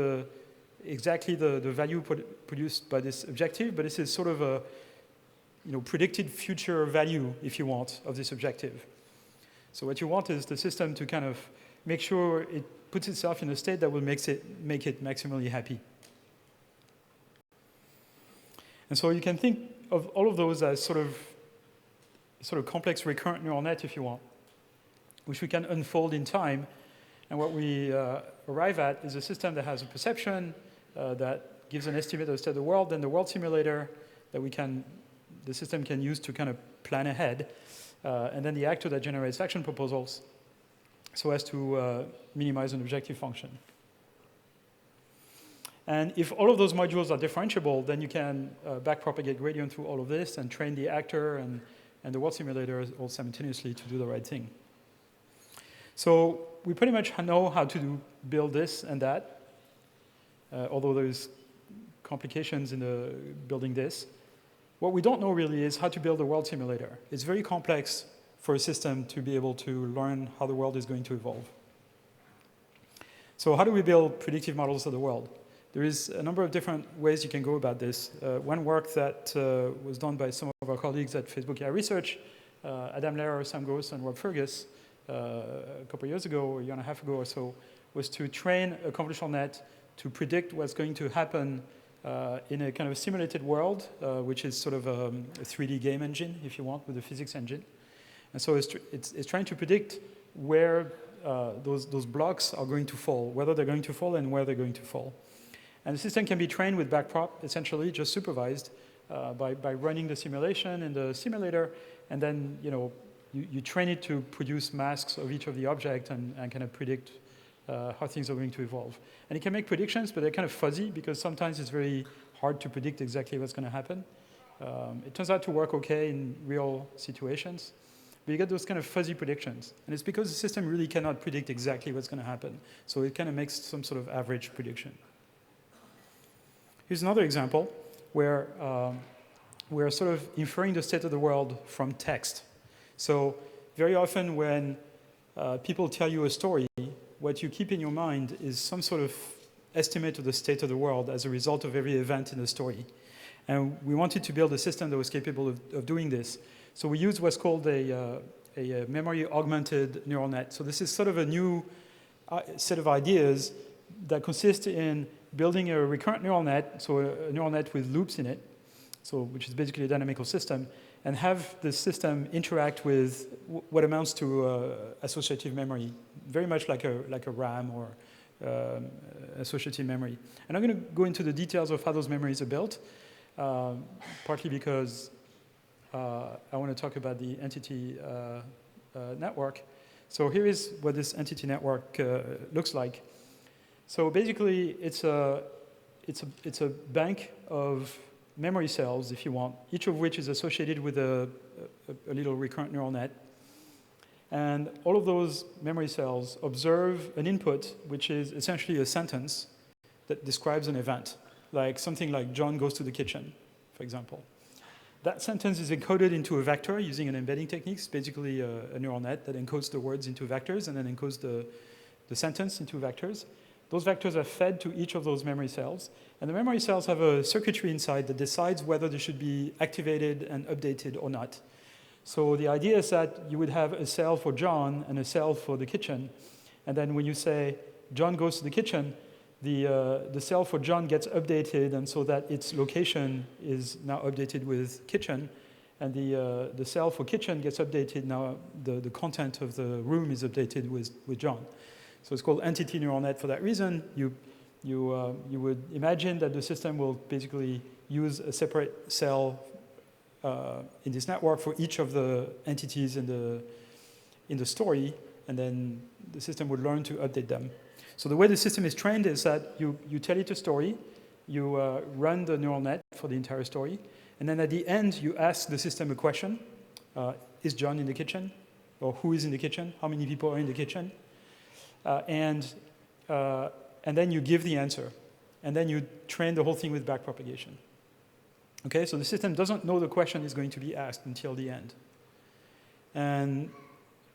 exactly the value produced by this objective, but this is sort of a predicted future value, if you want, of this objective. So what you want is the system to kind of make sure it puts itself in a state that will make it maximally happy. And so you can think of all of those as sort of complex recurrent neural net, if you want, which we can unfold in time. And what we arrive at is a system that has a perception that gives an estimate of the state of the world, then the world simulator that the system can use to kind of plan ahead, and then the actor that generates action proposals so as to minimize an objective function. And if all of those modules are differentiable, then you can backpropagate gradient through all of this and train the actor and the world simulator all simultaneously to do the right thing. So we pretty much know how to build this and that, although there's complications in building this. What we don't know really is how to build a world simulator. It's very complex for a system to be able to learn how the world is going to evolve. So how do we build predictive models of the world? There is a number of different ways you can go about this. One work that was done by some of our colleagues at Facebook AI Research, Adam Lehrer, Sam Gross, and Rob Fergus, a couple of years ago, or a year and a half ago or so, was to train a convolutional net to predict what's going to happen in a kind of simulated world, which is sort of a 3D game engine, if you want, with a physics engine. And so it's trying to predict where those blocks are going to fall, whether they're going to fall and where they're going to fall. And the system can be trained with backprop, essentially, just supervised by running the simulation in the simulator, and then you train it to produce masks of each of the objects and kind of predict how things are going to evolve. And it can make predictions, but they're kind of fuzzy because sometimes it's very hard to predict exactly what's going to happen. It turns out to work okay in real situations, but you get those kind of fuzzy predictions. And it's because the system really cannot predict exactly what's going to happen. So it kind of makes some sort of average prediction. Here's another example where we're sort of inferring the state of the world from text. So very often when people tell you a story, what you keep in your mind is some sort of estimate of the state of the world as a result of every event in the story. And we wanted to build a system that was capable of doing this. So we used what's called a memory augmented neural net. So this is sort of a new set of ideas that consist in building a recurrent neural net, so a neural net with loops in it, so which is basically a dynamical system, and have the system interact with what amounts to associative memory, very much like a RAM or associative memory. And I'm going to go into the details of how those memories are built, partly because I want to talk about the entity network. So here is what this entity network looks like. So basically, it's a bank of memory cells, if you want, each of which is associated with a little recurrent neural net. And all of those memory cells observe an input, which is essentially a sentence that describes an event, like something like John goes to the kitchen, for example. That sentence is encoded into a vector using an embedding technique. It's basically a neural net that encodes the words into vectors and then encodes the sentence into vectors. Those vectors are fed to each of those memory cells. And the memory cells have a circuitry inside that decides whether they should be activated and updated or not. So the idea is that you would have a cell for John and a cell for the kitchen. And then when you say John goes to the kitchen, the cell for John gets updated, and so that its location is now updated with kitchen. And the cell for kitchen gets updated. Now the content of the room is updated with John. So it's called entity neural net for that reason. You would imagine that the system will basically use a separate cell in this network for each of the entities in the story, and then the system would learn to update them. So the way the system is trained is that you tell it a story, you run the neural net for the entire story, and then at the end you ask the system a question. Is John in the kitchen? Or who is in the kitchen? How many people are in the kitchen? And then you give the answer. And then you train the whole thing with backpropagation. Okay, so the system doesn't know the question is going to be asked until the end. And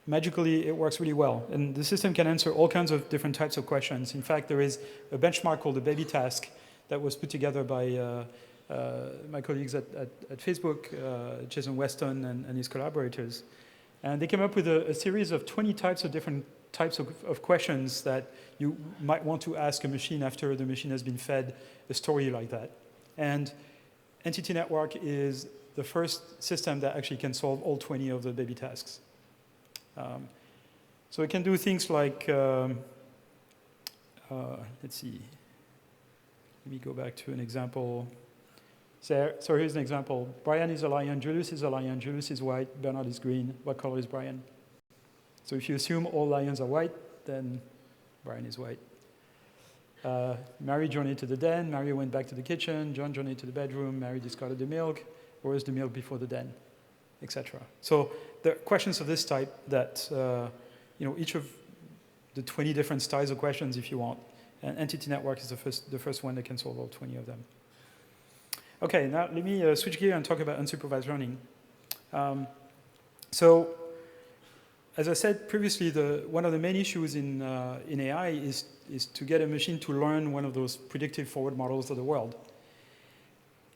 magically, it works really well. And the system can answer all kinds of different types of questions. In fact, there is a benchmark called the baby task that was put together by my colleagues at Facebook, Jason Weston and his collaborators. And they came up with a series of 20 types of different types of questions that you might want to ask a machine after the machine has been fed a story like that. And Entity Network is the first system that actually can solve all 20 of the baby tasks. So it can do things like, let's see, let me go back to an example. So here's an example. Brian is a lion, Julius is a lion, Julius is white, Bernard is green. What color is Brian? So if you assume all lions are white, then Brian is white. Mary journeyed to the den, Mary went back to the kitchen, John journeyed to the bedroom, Mary discarded the milk, or is the milk before the den, etc. So there are questions of this type that, each of the 20 different styles of questions, if you want, and Entity Network is the first one that can solve all 20 of them. Okay, now let me switch gear and talk about unsupervised learning. as I said previously, one of the main issues in AI is to get a machine to learn one of those predictive forward models of the world.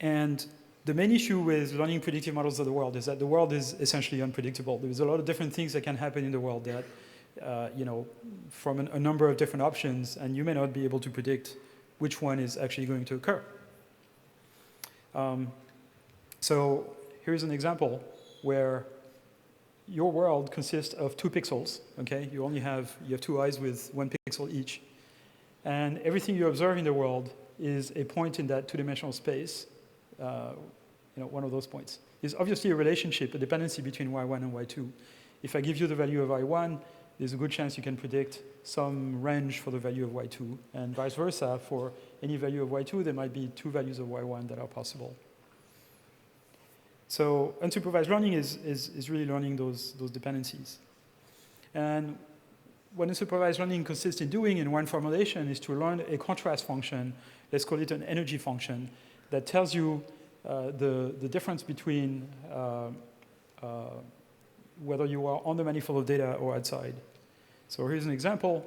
And the main issue with learning predictive models of the world is that the world is essentially unpredictable. There's a lot of different things that can happen in the world that, from a number of different options, and you may not be able to predict which one is actually going to occur. So here's an example where your world consists of 2 pixels, okay? You have 2 eyes with 1 pixel each. And everything you observe in the world is a point in that 2-dimensional space, one of those points. There's obviously a relationship, a dependency between y1 and y2. If I give you the value of y1, there's a good chance you can predict some range for the value of y2, and vice versa. For any value of y2, there might be 2 values of y1 that are possible. So unsupervised learning is really learning those dependencies. And what unsupervised learning consists in doing in one formulation is to learn a contrast function, let's call it an energy function, that tells you the difference between whether you are on the manifold of data or outside. So here's an example.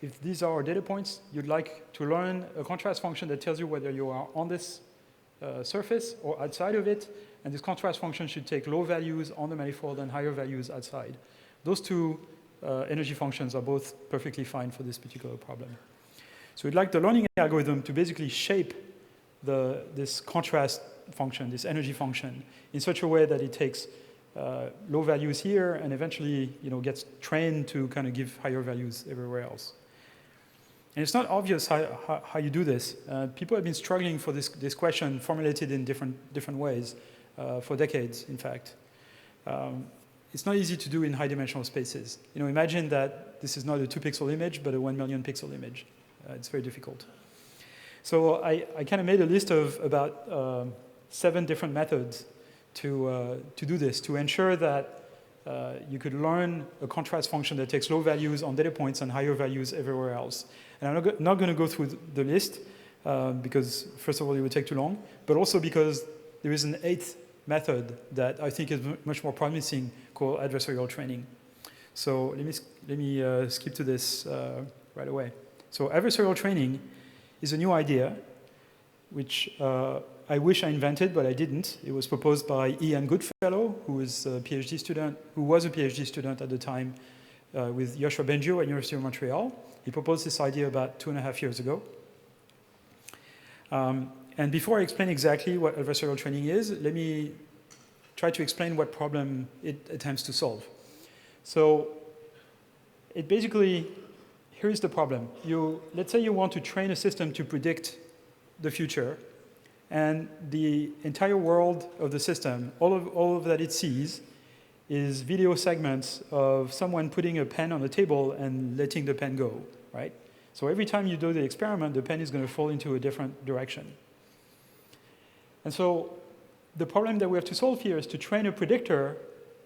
If these are our data points, you'd like to learn a contrast function that tells you whether you are on this surface or outside of it, and this contrast function should take low values on the manifold and higher values outside. Those 2 energy functions are both perfectly fine for this particular problem. So we'd like the learning algorithm to basically shape this contrast function, this energy function, in such a way that it takes low values here and eventually gets trained to kind of give higher values everywhere else. And it's not obvious how you do this. People have been struggling for this question, formulated in different ways for decades, in fact. It's not easy to do in high-dimensional spaces. Imagine that this is not a 2-pixel image, but a 1 million pixel image. It's very difficult. So I kind of made a list of about 7 different methods to do this, to ensure that you could learn a contrast function that takes low values on data points and higher values everywhere else. And I'm not going to go through the list because, first of all, it would take too long, but also because there is an 8th method that I think is much more promising called adversarial training. So let me skip to this right away. So adversarial training is a new idea, which I wish I invented, but I didn't. It was proposed by Yann, who was a PhD student at the time with Yoshua Bengio at University of Montreal. He proposed this idea about 2.5 years ago. And before I explain exactly what adversarial training is, let me try to explain what problem it attempts to solve. So it basically, here's the problem. Let's say you want to train a system to predict the future, and the entire world of the system, all of that it sees, is video segments of someone putting a pen on the table and letting the pen go, right? So every time you do the experiment, the pen is going to fall into a different direction. And so the problem that we have to solve here is to train a predictor.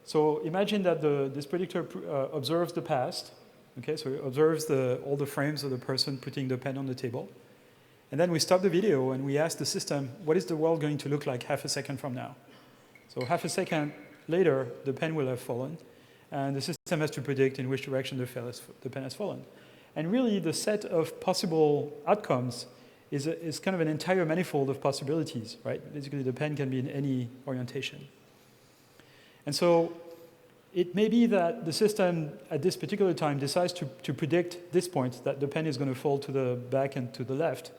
So imagine that this predictor observes the past. Okay, so it observes all the frames of the person putting the pen on the table. And then we stop the video and we ask the system, what is the world going to look like half a second from now? So half a second later, the pen will have fallen, and the system has to predict in which direction the pen has fallen. And really, the set of possible outcomes is kind of an entire manifold of possibilities, right? Basically, the pen can be in any orientation. And so it may be that the system at this particular time decides to predict this point, that the pen is going to fall to the back and to the left.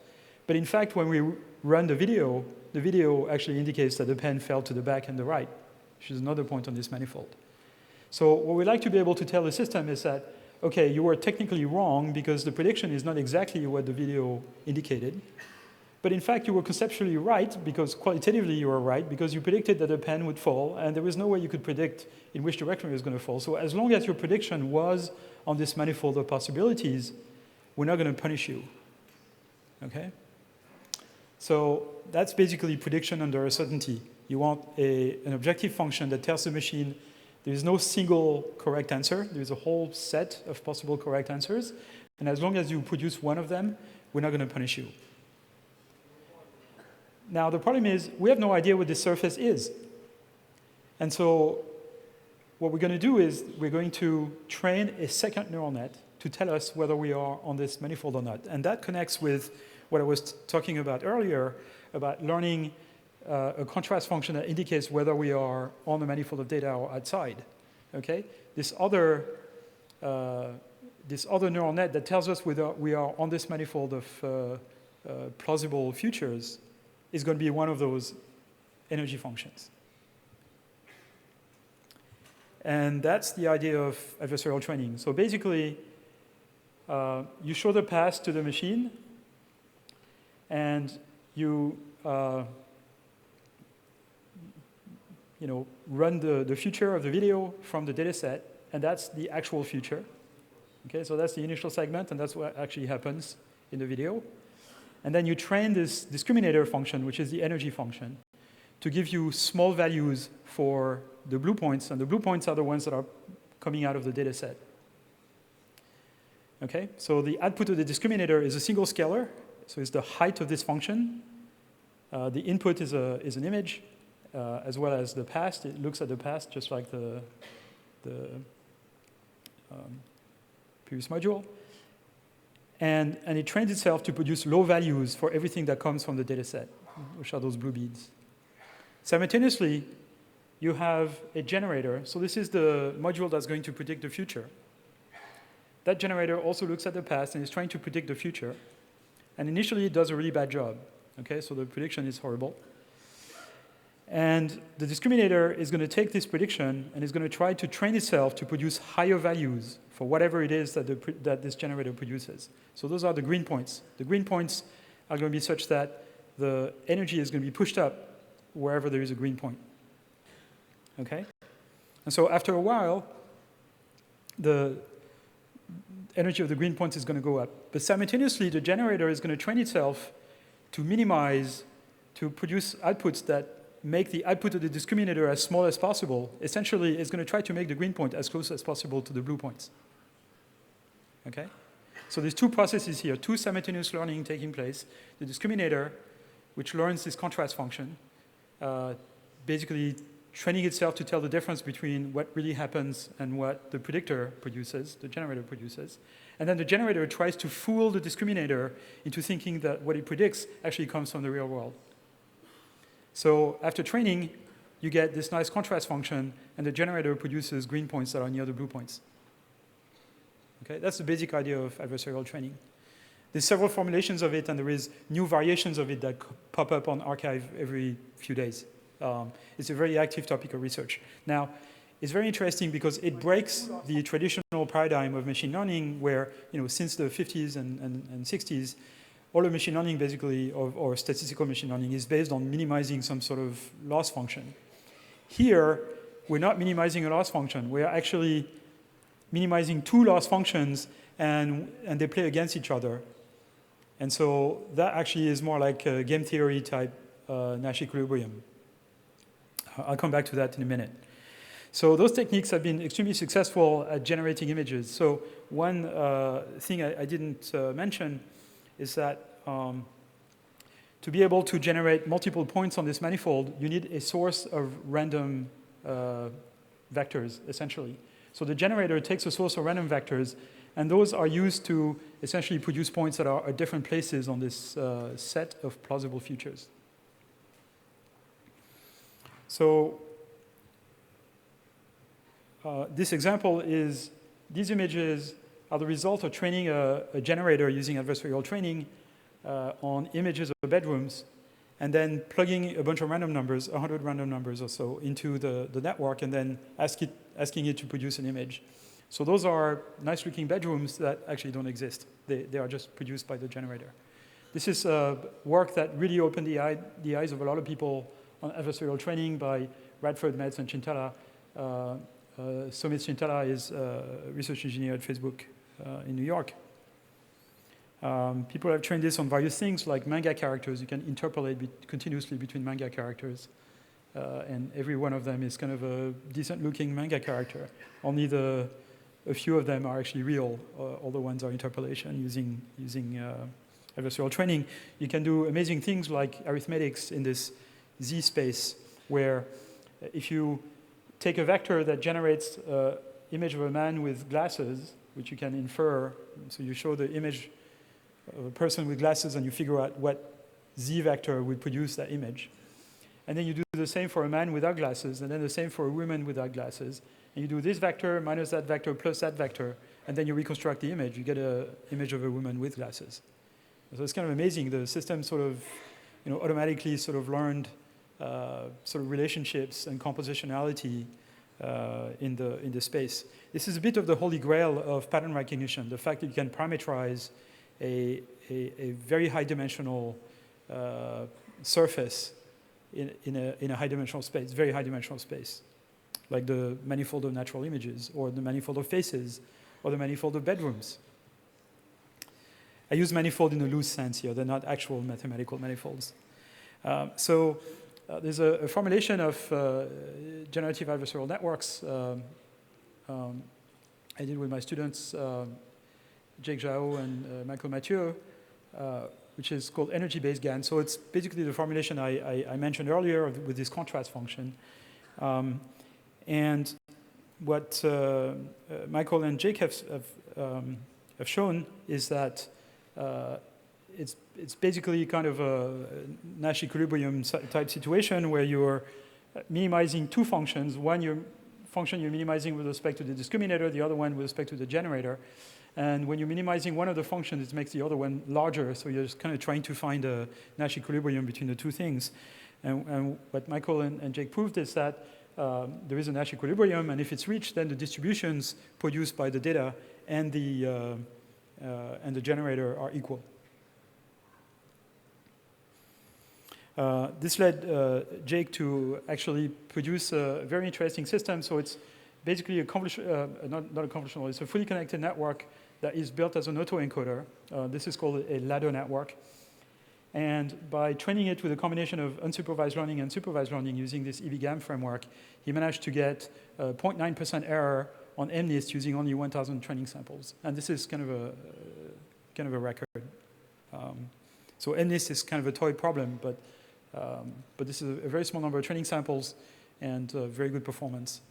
But in fact, when we run the video actually indicates that the pen fell to the back and the right, which is another point on this manifold. So what we like to be able to tell the system is that, okay, you were technically wrong because the prediction is not exactly what the video indicated. But in fact, you were conceptually right because qualitatively you were right because you predicted that the pen would fall, and there was no way you could predict in which direction it was going to fall. So as long as your prediction was on this manifold of possibilities, we're not going to punish you. Okay? So that's basically prediction under uncertainty. You want an objective function that tells the machine there is no single correct answer. There is a whole set of possible correct answers. And as long as you produce one of them, we're not going to punish you. Now, the problem is we have no idea what this surface is. And so what we're going to do is we're going to train a second neural net to tell us whether we are on this manifold or not. And that connects with what I was talking about earlier, about learning a contrast function that indicates whether we are on the manifold of data or outside. Okay? This other neural net that tells us whether we are on this manifold of plausible futures is going to be one of those energy functions. And that's the idea of adversarial training. So basically, you show the path to the machine, and you run the future of the video from the data set, and that's the actual future. Okay, so that's the initial segment, and that's what actually happens in the video. And then you train this discriminator function, which is the energy function, to give you small values for the blue points, and the blue points are the ones that are coming out of the data set. Okay, so the output of the discriminator is a single scalar, so it's the height of this function. The input is an image, as well as the past. It looks at the past just like the previous module. And it trains itself to produce low values for everything that comes from the data set, which are those blue beads. Simultaneously, you have a generator. So this is the module that's going to predict the future. That generator also looks at the past and is trying to predict the future. And initially, it does a really bad job. Okay, so the prediction is horrible. And the discriminator is going to take this prediction and is going to try to train itself to produce higher values for whatever it is that this generator produces. So those are the green points. The green points are going to be such that the energy is going to be pushed up wherever there is a green point. Okay? And so after a while, the energy of the green points is going to go up. But simultaneously, the generator is going to train itself to minimize, to produce outputs that make the output of the discriminator as small as possible. Essentially, it's going to try to make the green point as close as possible to the blue points. Okay? So there's two processes here, two simultaneous learning taking place. The discriminator, which learns this contrast function, basically training itself to tell the difference between what really happens and what the predictor produces, the generator produces. And then the generator tries to fool the discriminator into thinking that what it predicts actually comes from the real world. So after training, you get this nice contrast function, and the generator produces green points that are near the blue points. Okay, that's the basic idea of adversarial training. There's several formulations of it, and there is new variations of it that pop up on arXiv every few days. It's a very active topic of research. Now, it's very interesting because it breaks the traditional paradigm of machine learning where, since the 50s and 60s, all of machine learning basically, or statistical machine learning, is based on minimizing some sort of loss function. Here, we're not minimizing a loss function. We're actually minimizing two loss functions, and they play against each other. And so that actually is more like a game theory type Nash equilibrium. I'll come back to that in a minute. So those techniques have been extremely successful at generating images. So one thing I didn't mention is that to be able to generate multiple points on this manifold, you need a source of random vectors, essentially. So the generator takes a source of random vectors, and those are used to essentially produce points that are at different places on this set of plausible futures. So this example is, these images are the result of training a generator using adversarial training on images of bedrooms, and then plugging a bunch of random numbers, 100 random numbers or so, into the network, and then asking it to produce an image. So those are nice-looking bedrooms that actually don't exist. They are just produced by the generator. This is work that really opened the eyes of a lot of people on adversarial training by Radford, Metz, and Chintala. Sumit Chintala is a research engineer at Facebook in New York. People have trained this on various things like manga characters. You can interpolate continuously between manga characters. And every one of them is kind of a decent-looking manga character. Only a few of them are actually real. All the ones are interpolation using adversarial training. You can do amazing things like arithmetics in this Z space, where if you take a vector that generates an image of a man with glasses, which you can infer. So you show the image of a person with glasses and you figure out what Z vector would produce that image. And then you do the same for a man without glasses, and then the same for a woman without glasses. And you do this vector minus that vector plus that vector, and then you reconstruct the image. You get an image of a woman with glasses. So it's kind of amazing. The system sort of, automatically sort of learned sort of relationships and compositionality in the space. This is a bit of the holy grail of pattern recognition, the fact that you can parameterize a very high-dimensional surface in a high-dimensional space, very high-dimensional space, like the manifold of natural images, or the manifold of faces, or the manifold of bedrooms. I use manifold in a loose sense here. They're not actual mathematical manifolds. There's a formulation of generative adversarial networks I did with my students, Jake Zhao and Michael Mathieu, which is called energy-based GAN. So it's basically the formulation I mentioned earlier with this contrast function. And what Michael and Jake have shown is that it's basically kind of a Nash equilibrium type situation where you're minimizing two functions. One function you're minimizing with respect to the discriminator, the other one with respect to the generator. And when you're minimizing one of the functions, it makes the other one larger. So you're just kind of trying to find a Nash equilibrium between the two things. And what Michael and Jake proved is that there is a Nash equilibrium, and if it's reached, then the distributions produced by the data and the generator are equal. This led Jake to actually produce a very interesting system. So it's basically not a convolutional, it's a fully connected network that is built as an autoencoder. This is called a ladder network. And by training it with a combination of unsupervised learning and supervised learning using this EBGAM framework, he managed to get 0.9% error on MNIST using only 1,000 training samples. And this is kind of a record. So MNIST is kind of a toy problem, but this is a very small number of training samples and very good performance.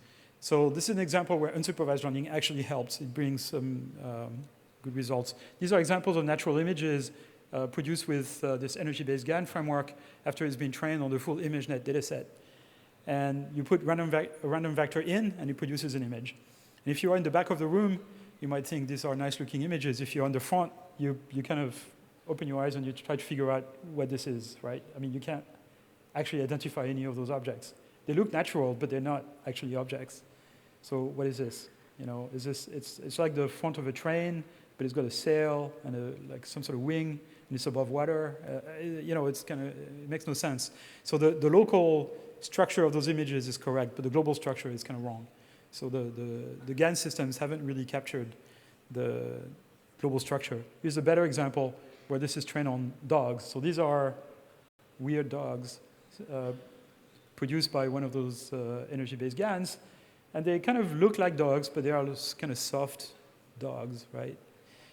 So this is an example where unsupervised learning actually helps. It brings some good results. These are examples of natural images produced with this energy-based GAN framework after it's been trained on the full ImageNet dataset. And you put a random vector in, and it produces an image. And if you are in the back of the room, you might think these are nice-looking images. If you're on the front, you kind of open your eyes and you try to figure out what this is, right? I mean, you can't actually identify any of those objects. They look natural, but they're not actually objects. So what is this? Is this? It's like the front of a train, but it's got a sail and like some sort of wing, and it's above water. It's it makes no sense. So the local structure of those images is correct, but the global structure is kind of wrong. So the GAN systems haven't really captured the global structure. Here's a better example where this is trained on dogs. So these are weird dogs produced by one of those energy-based GANs. And they kind of look like dogs, but they are kind of soft dogs, right?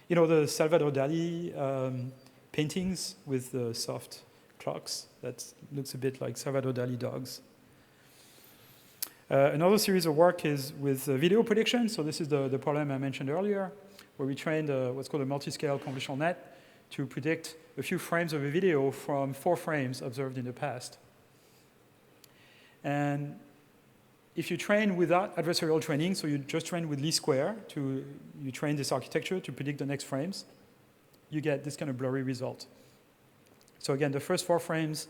The Salvador Dali paintings with the soft clocks, that looks a bit like Salvador Dali dogs. Another series of work is with video prediction. So this is the problem I mentioned earlier, where we trained what's called a multi-scale convolutional net to predict a few frames of a video from 4 frames observed in the past. And if you train without adversarial training, so you just train with least square, you train this architecture to predict the next frames, you get this kind of blurry result. So again, the first 4 frames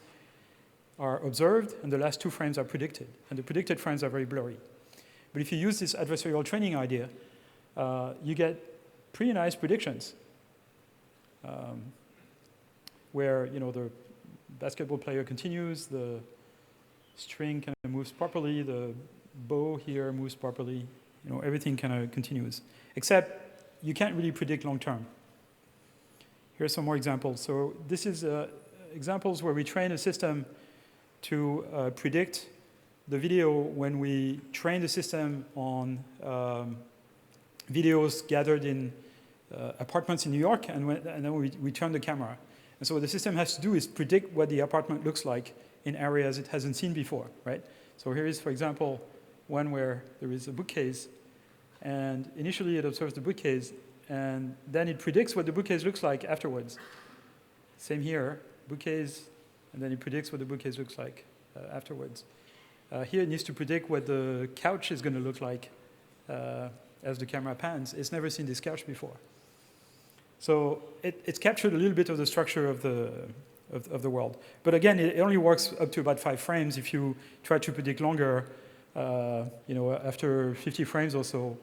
are observed, and the last 2 frames are predicted. And the predicted frames are very blurry. But if you use this adversarial training idea, you get pretty nice predictions, where the basketball player continues, the string kind of moves properly, the bow here moves properly, everything kind of continues. Except you can't really predict long term. Here are some more examples. So this is examples where we train a system to predict the video when we train the system on videos gathered in apartments in New York, and then we turn the camera. And so what the system has to do is predict what the apartment looks like in areas it hasn't seen before, right? So here is, for example, one where there is a bookcase, and initially it observes the bookcase, and then it predicts what the bookcase looks like afterwards. Same here, bookcase, and then it predicts what the bookcase looks like afterwards. Here it needs to predict what the couch is going to look like as the camera pans. It's never seen this couch before. So it's captured a little bit of the structure of the world. But again, it only works up to about 5 frames. If you try to predict longer, after 50 frames or so,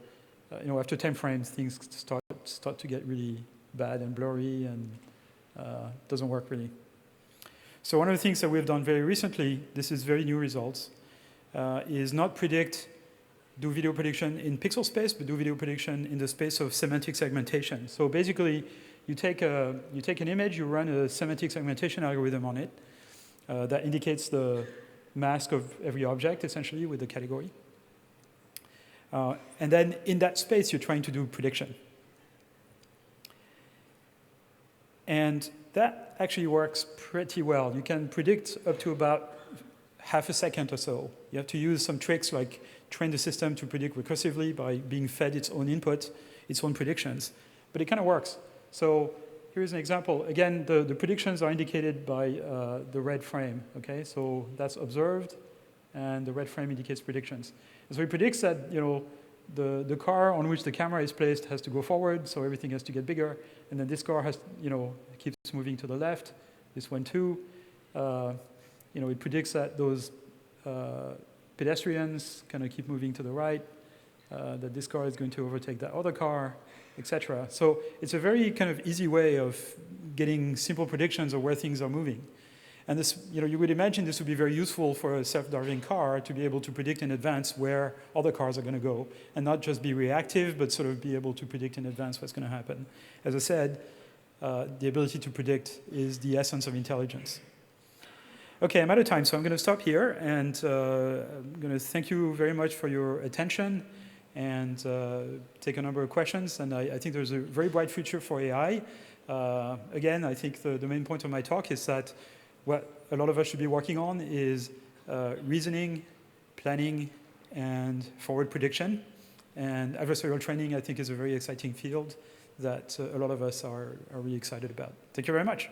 after 10 frames, things start to get really bad and blurry, and doesn't work really. So one of the things that we've done very recently, this is very new results, is not do video prediction in pixel space, but do video prediction in the space of semantic segmentation. So basically, you take an image, you run a semantic segmentation algorithm on it that indicates the mask of every object, essentially, with the category. And then in that space, you're trying to do prediction. And that actually works pretty well. You can predict up to about half a second or so. You have to use some tricks like train the system to predict recursively by being fed its own input, its own predictions. But it kind of works. So here's an example. Again, the predictions are indicated by the red frame. Okay, so that's observed, and the red frame indicates predictions. And so he predicts that the car on which the camera is placed has to go forward, so everything has to get bigger, and then this car has keeps moving to the left. This one too. It predicts that those pedestrians kind of keep moving to the right, that this car is going to overtake that other car, etc. So it's a very kind of easy way of getting simple predictions of where things are moving. And this, you would imagine this would be very useful for a self-driving car to be able to predict in advance where other cars are going to go, and not just be reactive, but sort of be able to predict in advance what's going to happen. As I said, the ability to predict is the essence of intelligence. Okay, I'm out of time, so I'm going to stop here, and I'm going to thank you very much for your attention, and take a number of questions. And I think there's a very bright future for AI. Again, I think the main point of my talk is that what a lot of us should be working on is reasoning, planning, and forward prediction. And adversarial training, I think, is a very exciting field that a lot of us are really excited about. Thank you very much.